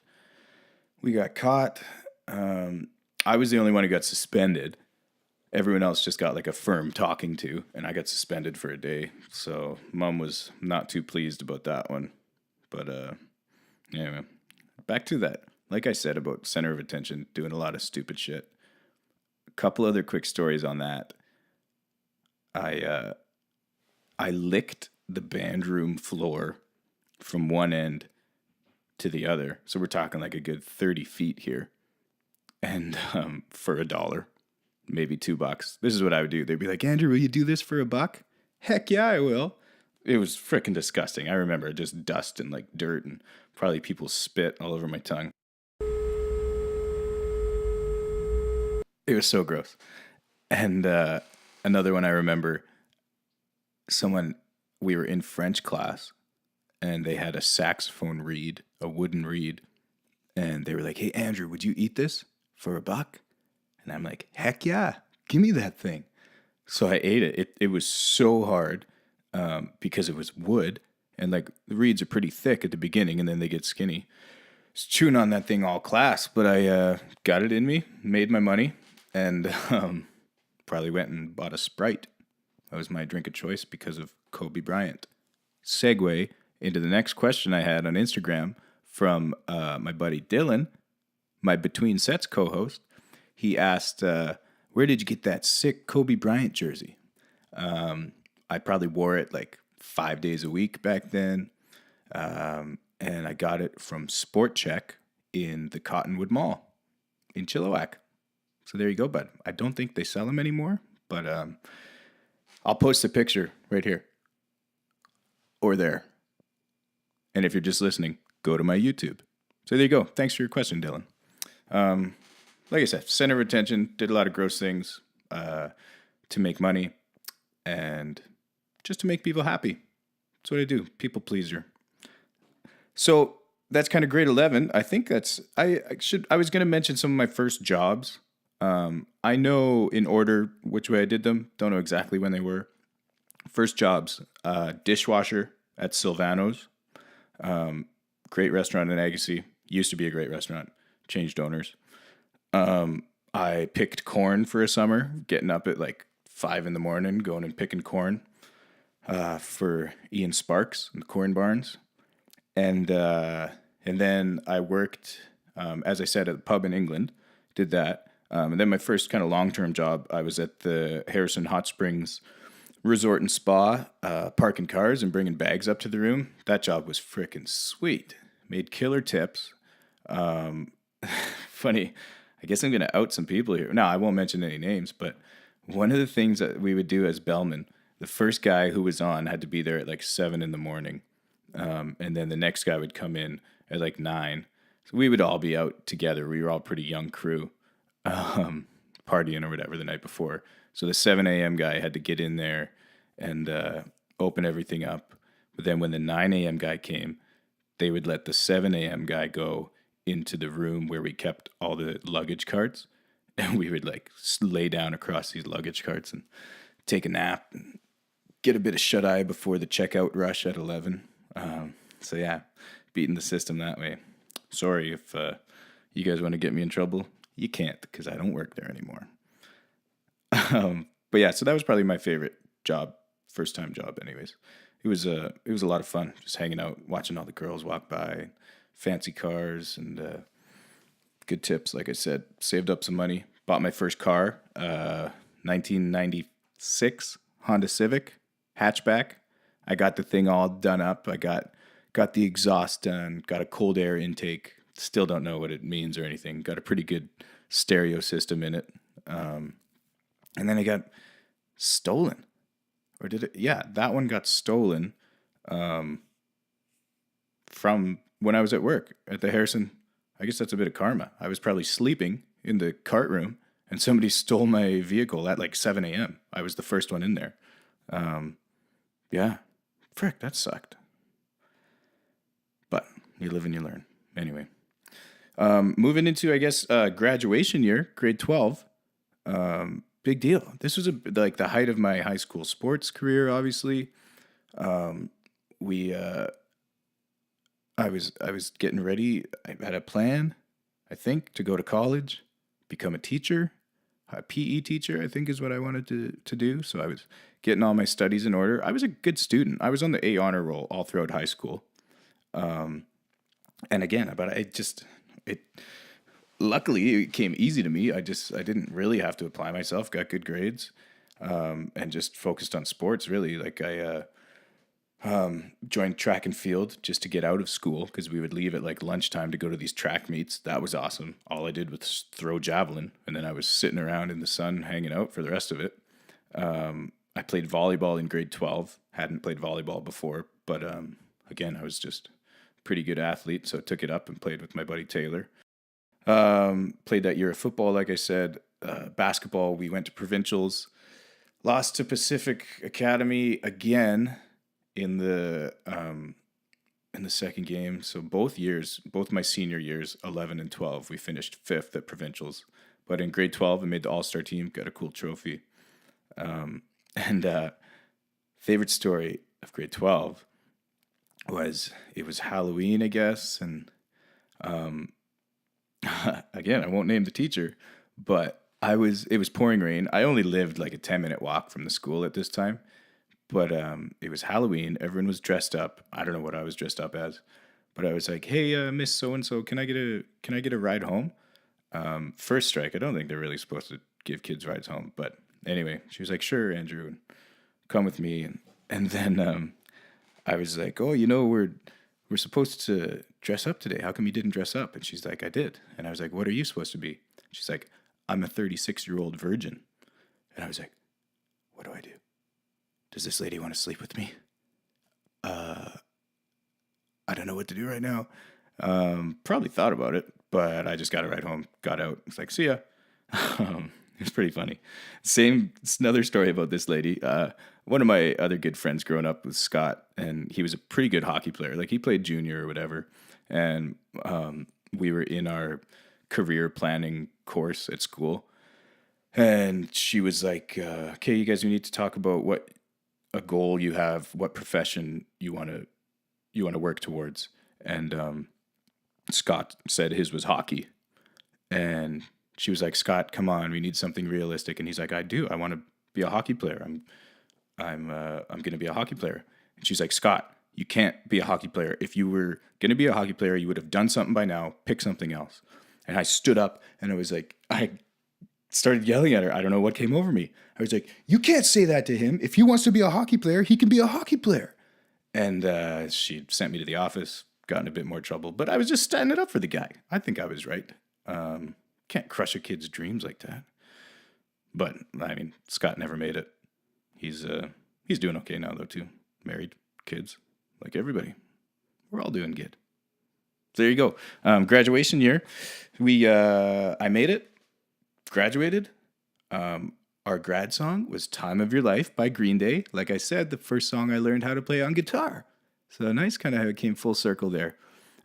We got caught. I was the only one who got suspended. Everyone else just got like a firm talking to, and I got suspended for a day. So Mom was not too pleased about that one. But yeah, back to that. Like I said about center of attention, doing a lot of stupid shit. A couple other quick stories on that. I licked the band room floor from one end to the other. So we're talking like a good 30 feet here. And for $1, maybe $2. This is what I would do. They'd be like, "Andrew, will you do this for $1?" Heck yeah, I will. It was freaking disgusting. I remember just dust and like dirt and probably people spit all over my tongue. It was so gross. And another one I remember, we were in French class, and they had a saxophone reed, a wooden reed, and they were like, "Hey, Andrew, would you eat this for $1?" And I'm like, "Heck yeah, give me that thing." So I ate it. It was so hard because it was wood, and like the reeds are pretty thick at the beginning, and then they get skinny. I was chewing on that thing all class, but I got it in me, made my money, and probably went and bought a Sprite. That was my drink of choice because of Kobe Bryant. Segue into the next question I had on Instagram from my buddy Dylan, my Between Sets co-host. He asked, "Where did you get that sick Kobe Bryant jersey?" I probably wore it like 5 days a week back then. And I got it from Sport Check in the Cottonwood Mall in Chilliwack. So there you go, bud. I don't think they sell them anymore, but I'll post a picture right here or there. And if you're just listening, go to my YouTube. So there you go. Thanks for your question, Dylan. Like I said, center of attention, did a lot of gross things to make money and just to make people happy. That's what I do. People pleaser. So that's kind of grade 11. I think I was going to mention some of my first jobs. I know in order which way I did them. Don't know exactly when they were. First jobs, dishwasher at Silvano's. Great restaurant in Agassiz. Used to be a great restaurant. Changed owners. I picked corn for a summer, getting up at like 5 a.m, going and picking corn for Ian Sparks in the corn barns. And then I worked, as I said, at the pub in England, did that. And then my first kind of long-term job, I was at the Harrison Hot Springs Resort and Spa, parking cars and bringing bags up to the room. That job was freaking sweet. Made killer tips. Funny, I guess I'm going to out some people here. No, I won't mention any names, but one of the things that we would do as bellmen, the first guy who was on had to be there at like 7 in the morning. And then the next guy would come in at like 9. So we would all be out together. We were all pretty young crew, partying or whatever the night before. So the 7 a.m. guy had to get in there and open everything up. But then when the 9 a.m. guy came, they would let the 7 a.m. guy go into the room where we kept all the luggage carts. And we would like lay down across these luggage carts and take a nap and get a bit of shut eye before the checkout rush at 11. So yeah, beating the system that way. Sorry if you guys want to get me in trouble. You can't because I don't work there anymore. But yeah, so that was probably my favorite job, first time job anyways. It was a lot of fun just hanging out, watching all the girls walk by, fancy cars and good tips. Like I said, saved up some money, bought my first car, 1996 Honda Civic hatchback. I got the thing all done up. I got the exhaust done, got a cold air intake. Still don't know what it means or anything. Got a pretty good stereo system in it. And then it got stolen. Or did it? Yeah, that one got stolen from when I was at work at the Harrison. I guess that's a bit of karma. I was probably sleeping in the cart room and somebody stole my vehicle at like 7 a.m. I was the first one in there. Yeah. Frick, that sucked. But you live and you learn. Anyway. Moving into, I guess, graduation year, grade 12. Big deal. This was like the height of my high school sports career, obviously. I was getting ready. I had a plan, I think, to go to college, become a teacher, a PE teacher, I think is what I wanted to do. So I was getting all my studies in order. I was a good student. I was on the A honor roll all throughout high school. And again, luckily it came easy to me. I didn't really have to apply myself, got good grades, and just focused on sports really. Like I joined track and field just to get out of school because we would leave at like lunchtime to go to these track meets. That was awesome. All I did was throw javelin, and then I was sitting around in the sun hanging out for the rest of it. I played volleyball in grade 12. Hadn't played volleyball before, but again, I was just a pretty good athlete, so I took it up and played with my buddy Taylor. Played that year of football, like I said. Basketball, we went to provincials. Lost to Pacific Academy again in the second game. So both my senior years, 11 and 12, we finished 5th at provincials. But in grade 12, I made the all-star team, got a cool trophy. And favorite story of grade 12 was it was Halloween, I guess. And again, I won't name the teacher, but it was pouring rain. I only lived like a 10-minute walk from the school at this time. But it was Halloween. Everyone was dressed up. I don't know what I was dressed up as, but I was like, "Hey, Miss So and So, can I get a ride home?" First strike. I don't think they're really supposed to give kids rides home, but anyway, she was like, "Sure, Andrew, and come with me." And then I was like, "Oh, we're supposed to dress up today. How come you didn't dress up?" And she's like, "I did." And I was like, "What are you supposed to be?" She's like, "I'm a 36-year-old virgin." And I was like, "What do I do? Does this lady want to sleep with me? I don't know what to do right now." Probably thought about it, but I just got a ride home, got out. It's like, "See ya." It's pretty funny. It's another story about this lady. One of my other good friends growing up was Scott, and he was a pretty good hockey player. Like he played junior or whatever. And we were in our career planning course at school. And she was like, "Okay, you guys, we need to talk about what a goal you have, what profession you want to work towards." And Scott said his was hockey. And she was like, "Scott, come on, we need something realistic." And he's like, "I want to be a hockey player. I'm going to be a hockey player." And she's like, "Scott, you can't be a hockey player. If you were going to be a hockey player, you would have done something by now. Pick something else." And I stood up and I was like, I started yelling at her. I don't know what came over me. I was like, "You can't say that to him. If he wants to be a hockey player, he can be a hockey player." And she sent me to the office, got in a bit more trouble. But I was just standing up for the guy. I think I was right. Can't crush a kid's dreams like that. But I mean, Scott never made it. He's doing okay now though too. Married, kids, like everybody. We're all doing good. So there you go. Graduation year. I made it. Graduated. Our grad song was "Time of Your Life" by Green Day. Like I said, the first song I learned how to play on guitar. So nice, kind of how it came full circle there.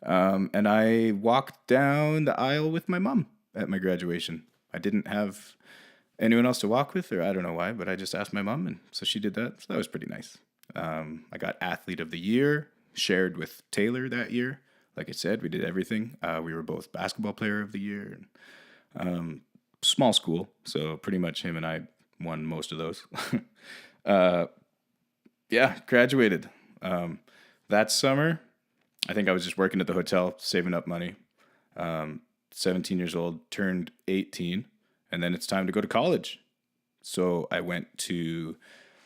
And I walked down the aisle with my mom at my graduation. I didn't have anyone else to walk with, or I don't know why, but I just asked my mom, and so she did that. So that was pretty nice. I got Athlete of the Year, shared with Taylor that year. Like I said, we did everything. We were both Basketball Player of the Year. And, small school, so pretty much him and I won most of those. Graduated. That summer, I think I was just working at the hotel, saving up money. 17 years old, turned 18, and then it's time to go to college. So I went to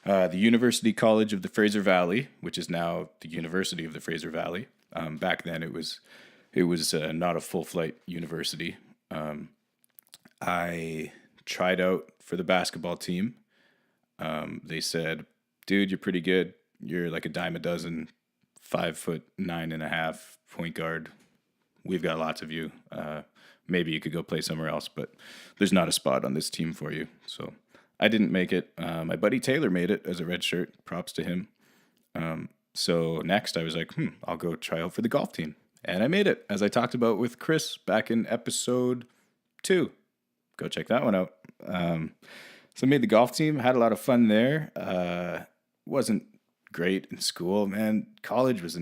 the University College of the Fraser Valley, which is now the University of the Fraser Valley. Back then, it was not a full flight university. I tried out for the basketball team. They said, "Dude, you're pretty good. You're like a dime a dozen, 5'9.5" point guard. We've got lots of you. Maybe you could go play somewhere else, but there's not a spot on this team for you." So I didn't make it. My buddy Taylor made it as a red shirt. Props to him. So next I was like, I'll go try out for the golf team. And I made it, as I talked about with Chris back in episode 2. Go check that one out. So I made the golf team, had a lot of fun there. Wasn't great in school, man. College was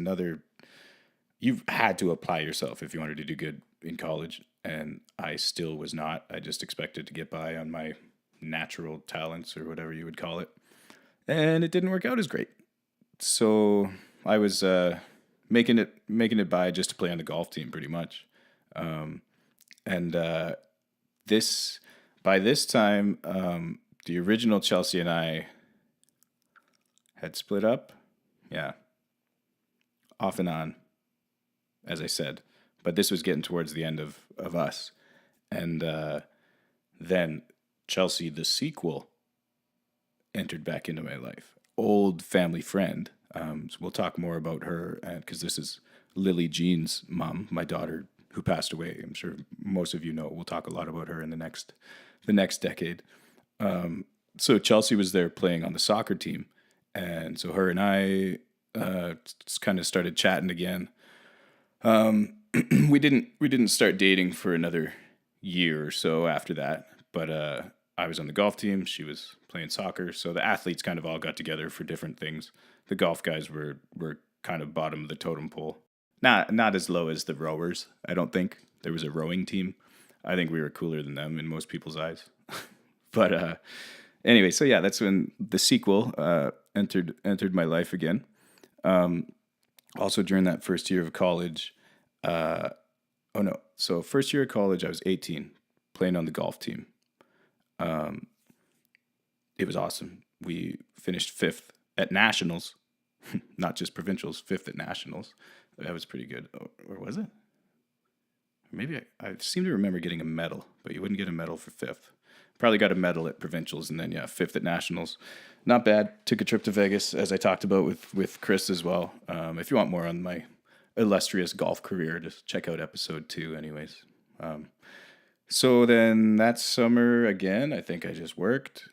you had to apply yourself if you wanted to do good in college. And I still was not. I just expected to get by on my natural talents or whatever you would call it. And it didn't work out as great. So I was making it by just to play on the golf team pretty much. By this time, the original Chelsea and I had split up. Yeah. Off and on, as I said. But this was getting towards the end of us. And then Chelsea, the sequel, entered back into my life. Old family friend. So we'll talk more about her because this is Lily Jean's mom, my daughter, who passed away. I'm sure most of you know. We'll talk a lot about her in the next decade. So Chelsea was there playing on the soccer team, and so her and I just kind of started chatting again. We didn't start dating for another year or so after that, but I was on the golf team. She was playing soccer, so the athletes kind of all got together for different things. The golf guys were kind of bottom of the totem pole. Not as low as the rowers, I don't think. There was a rowing team. I think we were cooler than them in most people's eyes. But anyway, so yeah, that's when the sequel entered my life again. Also during that first year of college, so first year of college, I was 18, playing on the golf team. It was awesome. We finished 5th at nationals, not just provincials, 5th at nationals. That was pretty good. Or was it? Maybe I seem to remember getting a medal, but you wouldn't get a medal for 5th. Probably got a medal at provincials, and then 5th at nationals. Not bad. Took a trip to Vegas, as I talked about with Chris as well. If you want more on my illustrious golf career, just check out episode 2 anyways. So then that summer again, I think I just worked.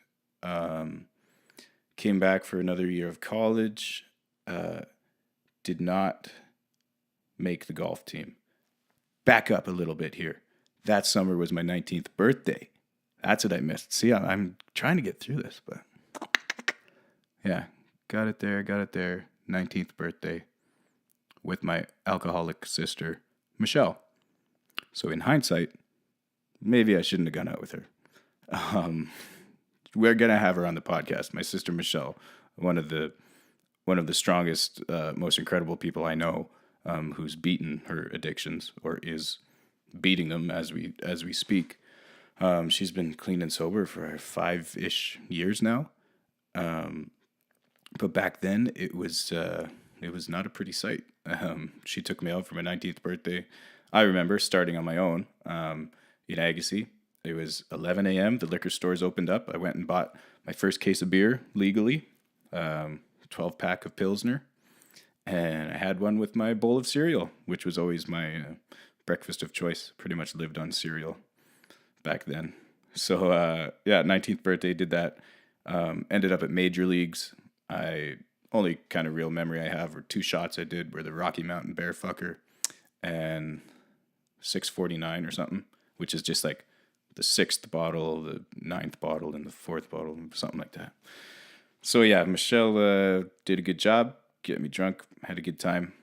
Came back for another year of college. Did not make the golf team. Back up a little bit here. That summer was my 19th birthday. That's what I missed. See, I'm trying to get through this, but yeah, got it there. 19th birthday with my alcoholic sister, Michelle. So in hindsight, maybe I shouldn't have gone out with her. We're going to have her on the podcast. My sister, Michelle, one of the strongest, most incredible people I know, who's beaten her addictions or is beating them as we speak. She's been clean and sober for 5-ish years now. But back then it was not a pretty sight. She took me out for my 19th birthday. I remember starting on my own in Agassiz, It was 11 a.m. The liquor stores opened up. I went and bought my first case of beer legally, 12-pack of Pilsner, and I had one with my bowl of cereal, which was always my breakfast of choice. Pretty much lived on cereal back then. So, 19th birthday, did that. Ended up at major leagues. Only kind of real memory I have were 2 shots I did were the Rocky Mountain Bear Fucker and 649 or something, which is just like the 6th bottle, the 9th bottle, and the 4th bottle, something like that. So yeah, Michelle did a good job, getting me drunk, had a good time.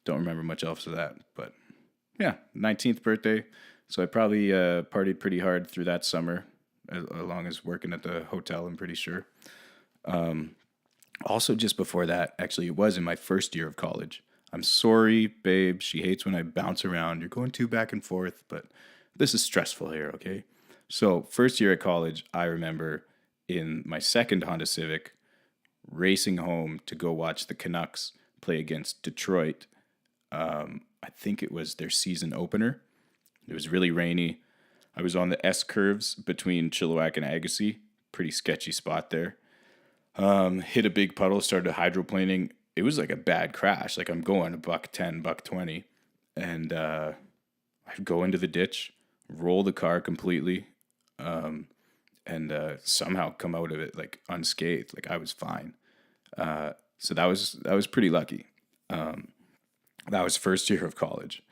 Don't remember much else of that, but yeah, 19th birthday. So I probably partied pretty hard through that summer, as long as working at the hotel, I'm pretty sure. Also, just before that, actually, it was in my first year of college. I'm sorry, babe. She hates when I bounce around. You're going too back and forth, but this is stressful here, okay? So, first year at college, I remember in my second Honda Civic, racing home to go watch the Canucks play against Detroit. I think it was their season opener. It was really rainy. I was on the S curves between Chilliwack and Agassiz. Pretty sketchy spot there. Hit a big puddle, started hydroplaning. It was like a bad crash. Like I'm going $110, $120. And I go into the ditch, roll the car completely, and somehow come out of it like unscathed. Like I was fine. So that was pretty lucky. That was first year of college.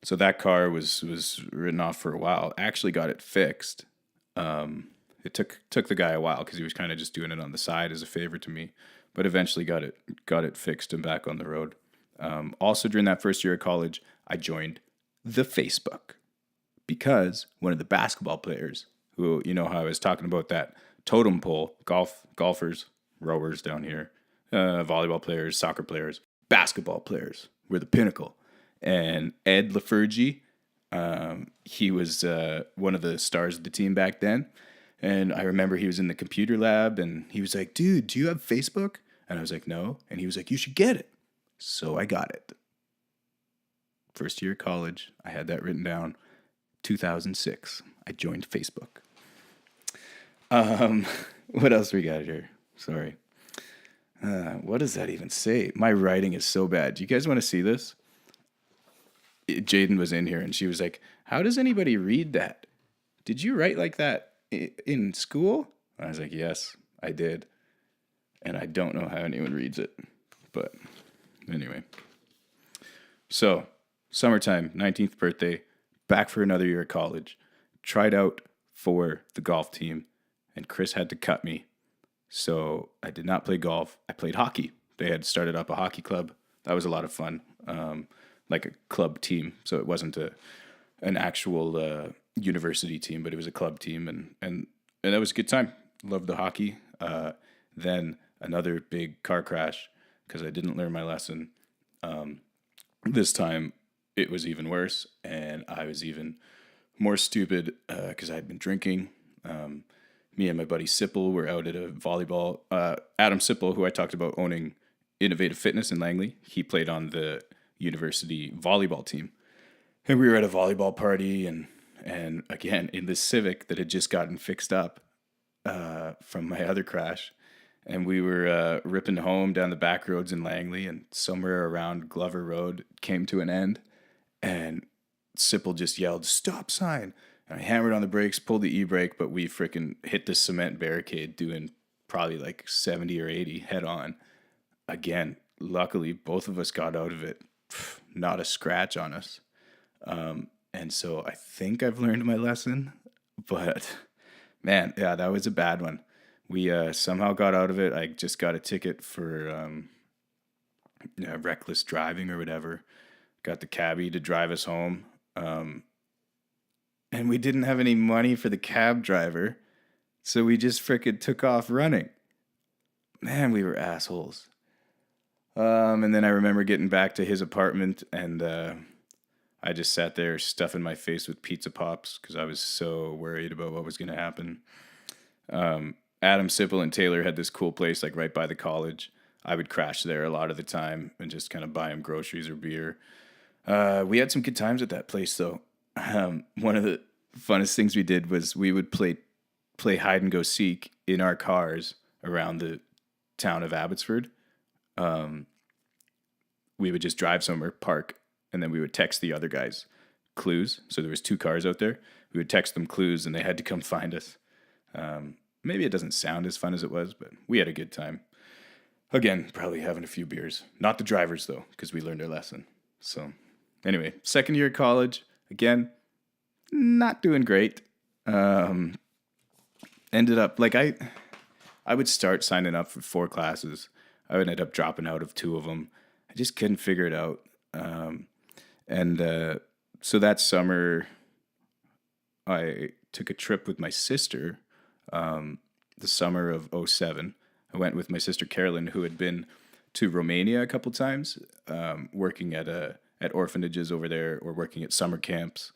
So that car was written off for a while. Actually got it fixed. It took the guy a while because he was kind of just doing it on the side as a favor to me, but eventually got it fixed and back on the road. Also during that first year of college, I joined the Facebook because one of the basketball players who, you know how I was talking about that totem pole, golfers, rowers down here, volleyball players, soccer players, basketball players were the pinnacle. And Ed LaFergie, he was one of the stars of the team back then. And I remember he was in the computer lab and he was like, dude, do you have Facebook? And I was like, no. And he was like, you should get it. So I got it. First year of college, I had that written down. 2006, I joined Facebook. What else we got here? Sorry. What does that even say? My writing is so bad. Do you guys want to see this? Jaden was in here and she was like, how does anybody read that? Did you write like that in school? And I was like, yes, I did. And I don't know how anyone reads it. But anyway. So, summertime, 19th birthday, back for another year of college. Tried out for the golf team, and Chris had to cut me. So I did not play golf. I played hockey. They had started up a hockey club. That was a lot of fun. Like a club team. So it wasn't an actual university team, but it was a club team. And that was a good time. Loved the hockey. Then another big car crash because I didn't learn my lesson. This time it was even worse. And I was even more stupid because I had been drinking. Me and my buddy Sipple were out at a volleyball. Adam Sipple, who I talked about owning Innovative Fitness in Langley, he played on the university volleyball team. And we were at a volleyball party and again, in this Civic that had just gotten fixed up from my other crash. And we were ripping home down the back roads in Langley, and somewhere around Glover Road came to an end. And Sipple just yelled, stop sign. And I hammered on the brakes, pulled the e-brake, but we freaking hit the cement barricade doing probably like 70 or 80 head on. Again, luckily, both of us got out of it. Not a scratch on us. And so I think I've learned my lesson. But, man, yeah, that was a bad one. We somehow got out of it. I just got a ticket for reckless driving or whatever. Got the cabbie to drive us home. And we didn't have any money for the cab driver. So we just frickin' took off running. Man, we were assholes. And then I remember getting back to his apartment and I just sat there stuffing my face with pizza pops because I was so worried about what was going to happen. Adam Sipple and Taylor had this cool place like right by the college. I would crash there a lot of the time and just kind of buy him groceries or beer. We had some good times at that place though. One of funnest things we did was we would play hide and go seek in our cars around the town of Abbotsford. We would just drive somewhere, park, and then we would text the other guys clues. So there was 2 cars out there. We would text them clues, and they had to come find us. Maybe it doesn't sound as fun as it was, but we had a good time. Again, probably having a few beers. Not the drivers, though, because we learned our lesson. So anyway, second year of college, again, not doing great. Ended up, like, I would start signing up for 4 classes. I would end up dropping out of 2 of them. I just couldn't figure it out. So that summer, I took a trip with my sister, the summer of '07. I went with my sister Carolyn, who had been to Romania a couple times, working at orphanages over there or working at summer camps.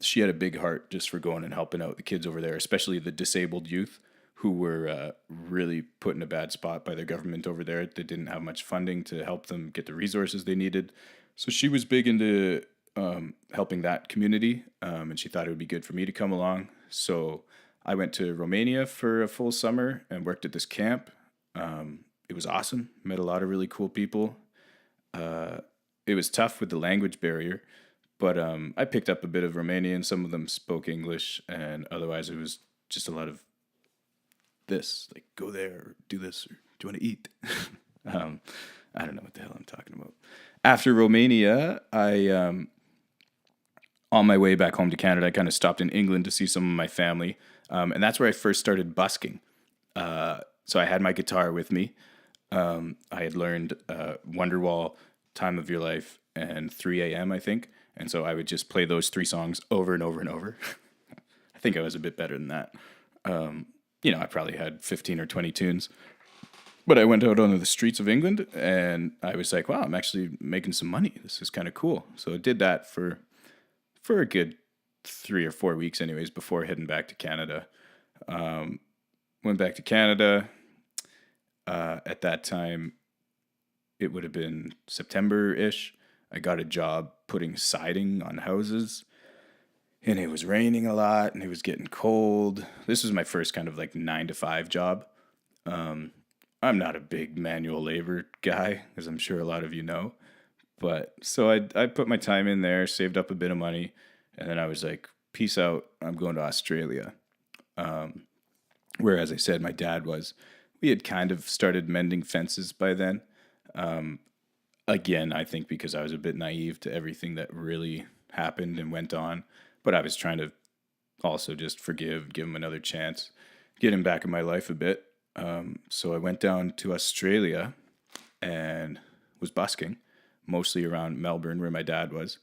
She had a big heart just for going and helping out the kids over there, especially the disabled youth who were really put in a bad spot by their government over there. They didn't have much funding to help them get the resources they needed. So she was big into helping that community, and she thought it would be good for me to come along. So I went to Romania for a full summer and worked at this camp. It was awesome. Met a lot of really cool people. It was tough with the language barrier, but I picked up a bit of Romanian. Some of them spoke English, and otherwise it was just a lot of this, like go there, or do this, or do you want to eat? I don't know what the hell I'm talking about. After Romania, on my way back home to Canada, I kind of stopped in England to see some of my family. And that's where I first started busking. So I had my guitar with me. I had learned Wonderwall, Time of Your Life, and 3 a.m., I think. And so I would just play those 3 songs over and over and over. I think I was a bit better than that. I probably had 15 or 20 tunes. But I went out onto the streets of England, and I was like, wow, I'm actually making some money. This is kind of cool. So I did that for a good 3 or 4 weeks anyways before heading back to Canada. Went back to Canada. At that time, it would have been September-ish. I got a job putting siding on houses, and it was raining a lot, and it was getting cold. This was my first kind of like 9-to-5 job. I'm not a big manual labor guy, as I'm sure a lot of you know. But so I put my time in there, saved up a bit of money, and then I was like, peace out, I'm going to Australia. Where, as I said, my dad was. We had kind of started mending fences by then. Again, I think because I was a bit naive to everything that really happened and went on. But I was trying to also just forgive, give him another chance, get him back in my life a bit. So I went down to Australia and was busking, mostly around Melbourne where my dad was.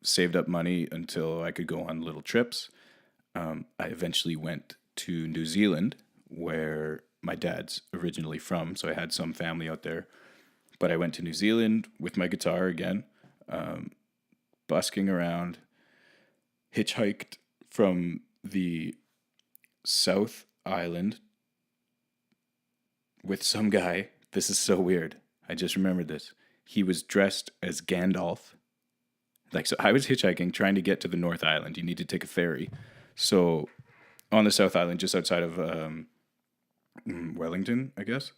Saved up money until I could go on little trips. I eventually went to New Zealand, where my dad's originally from, so I had some family out there. But I went to New Zealand with my guitar again, busking around, hitchhiked from the South Island with some guy. This is so weird. I just remembered this. He was dressed as Gandalf. So I was hitchhiking, trying to get to the North Island. You need to take a ferry. So on the South Island, just outside of Wellington, I guess.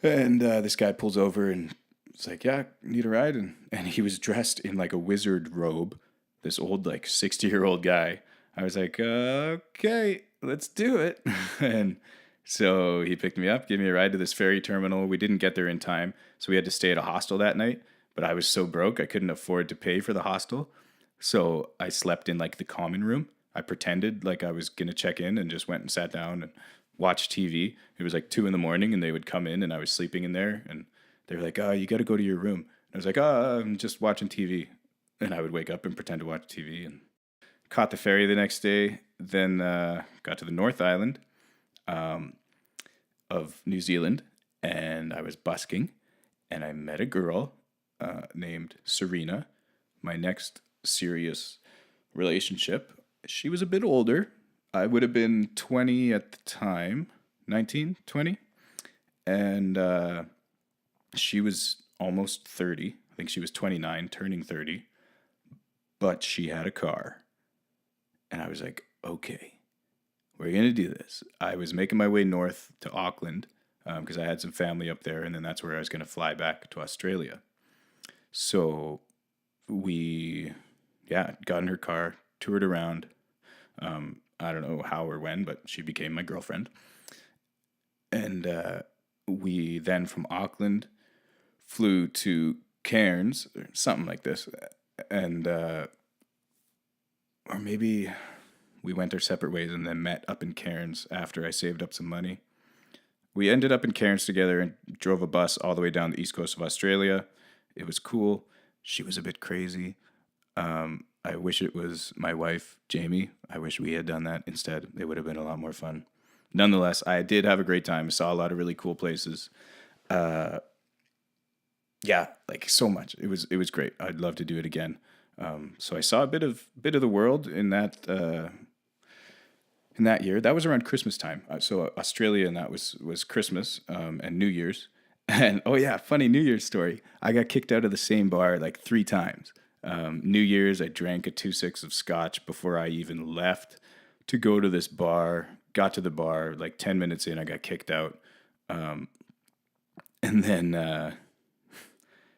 And this guy pulls over and it's like, yeah, need a ride? And he was dressed in like a wizard robe, this old like 60-year-old guy. I was like, okay, let's do it. And so he picked me up, gave me a ride to this ferry terminal. We didn't get there in time, so we had to stay at a hostel that night. But I was so broke, I couldn't afford to pay for the hostel. So I slept in like the common room. I pretended like I was going to check in and just went and sat down and watched TV. It was like 2 a.m. and they would come in and I was sleeping in there. And they were like, oh, you got to go to your room. And I was like, oh, I'm just watching TV. And I would wake up and pretend to watch TV and caught the ferry the next day. Then got to the North Island of New Zealand, and I was busking, and I met a girl named Serena, my next serious relationship. She was a bit older. I would have been 20 at the time, 19, 20, and she was almost 30. I think she was 29, turning 30, but she had a car. And I was like, okay, we're going to do this. I was making my way north to Auckland because I had some family up there, and then that's where I was going to fly back to Australia. So we, got in her car, toured around. I don't know how or when, but she became my girlfriend. And we then from Auckland flew to Cairns, or something like this. And, or maybe we went our separate ways and then met up in Cairns after I saved up some money. We ended up in Cairns together and drove a bus all the way down the east coast of Australia. It was cool. She was a bit crazy. I wish it was my wife, Jamie. I wish we had done that instead. It would have been a lot more fun. Nonetheless, I did have a great time. I saw a lot of really cool places. Like so much. It was great. I'd love to do it again. So I saw a bit of the world in that year. That was around Christmas time. So Australia, and that was Christmas and New Year's. And funny New Year's story. I got kicked out of the same bar like 3 times. New Year's, I drank a 2.6 of scotch before I even left to go to this bar. Got to the bar, like 10 minutes in, I got kicked out. And then I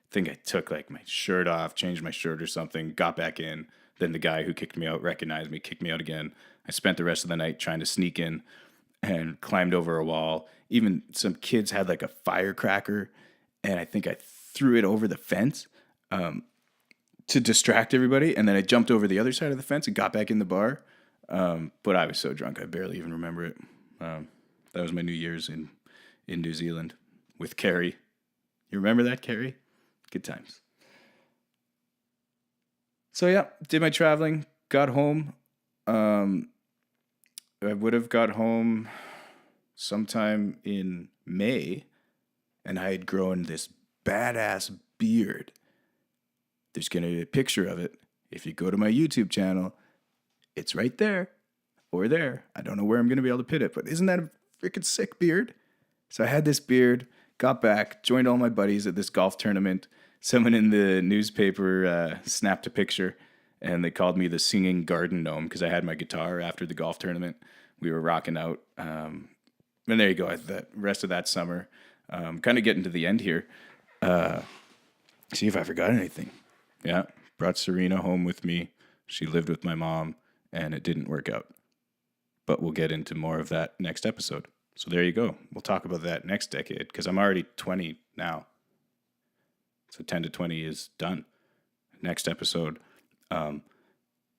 think I took like my shirt off, changed my shirt or something, got back in. Then the guy who kicked me out recognized me, kicked me out again. I spent the rest of the night trying to sneak in and climbed over a wall. Even some kids had like a firecracker, and I think I threw it over the fence to distract everybody. And then I jumped over the other side of the fence and got back in the bar. But I was so drunk, I barely even remember it. That was my New Year's in New Zealand with Carrie. You remember that, Carrie? Good times. So did my traveling, got home. I would have got home sometime in May, and I had grown this badass beard. There's going to be a picture of it. If you go to my YouTube channel, it's right there or there. I don't know where I'm going to be able to put it, but isn't that a freaking sick beard? So I had this beard, got back, joined all my buddies at this golf tournament. Someone in the newspaper snapped a picture, and they called me the singing garden gnome because I had my guitar after the golf tournament. We were rocking out. And there you go. The rest of that summer, kind of getting to the end here. See if I forgot anything. Yeah, brought Serena home with me. She lived with my mom, and it didn't work out. But we'll get into more of that next episode. So there you go. We'll talk about that next decade because I'm already 20 now. So 10 to 20 is done. Next episode,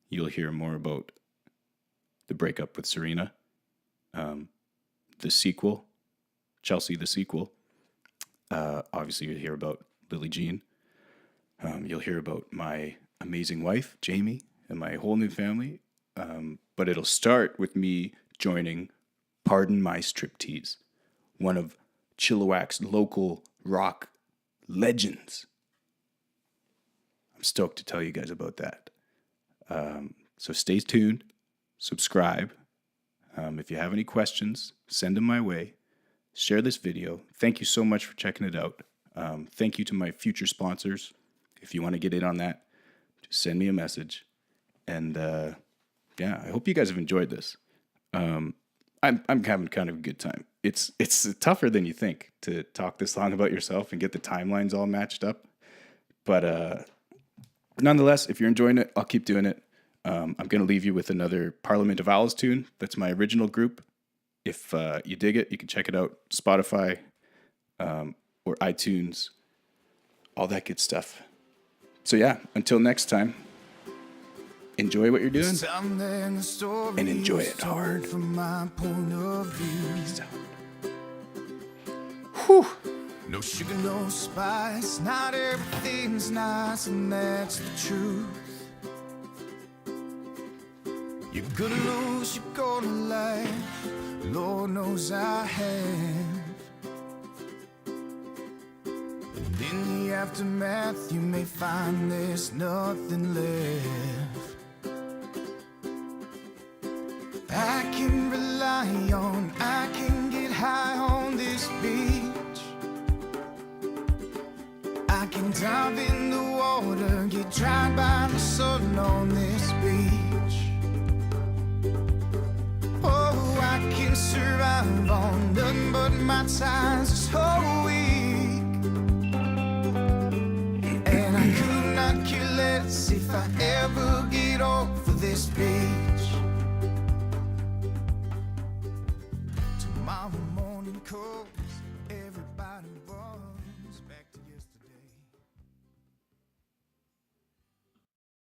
you'll hear more about the breakup with Serena, the sequel, Chelsea the sequel. Obviously, you'll hear about Lily Jean. You'll hear about my amazing wife, Jamie, and my whole new family. But it'll start with me joining Pardon My Striptease, one of Chilliwack's local rock legends. I'm stoked to tell you guys about that. So stay tuned, subscribe. If you have any questions, send them my way. Share this video. Thank you so much for checking it out. Thank you to my future sponsors. If you want to get in on that, just send me a message. And I hope you guys have enjoyed this. I'm having kind of a good time. It's tougher than you think to talk this long about yourself and get the timelines all matched up. But nonetheless, if you're enjoying it, I'll keep doing it. I'm going to leave you with another Parliament of Owls tune. That's my original group. If you dig it, you can check it out. Spotify or iTunes, all that good stuff. So until next time, enjoy what you're doing and enjoy it hard. From my point of view. Peace out. Whew. No sugar, no spice, not everything's nice, and that's the truth. You're gonna lose, you're gonna laugh, Lord knows I have. And in the aftermath, you may find there's nothing left. I can rely on, I can get high on this beach. I can dive in the water, get dried by the sun on this beach. survive on nothing but my ties this whole week. And I could not care less if I ever get off of this beat.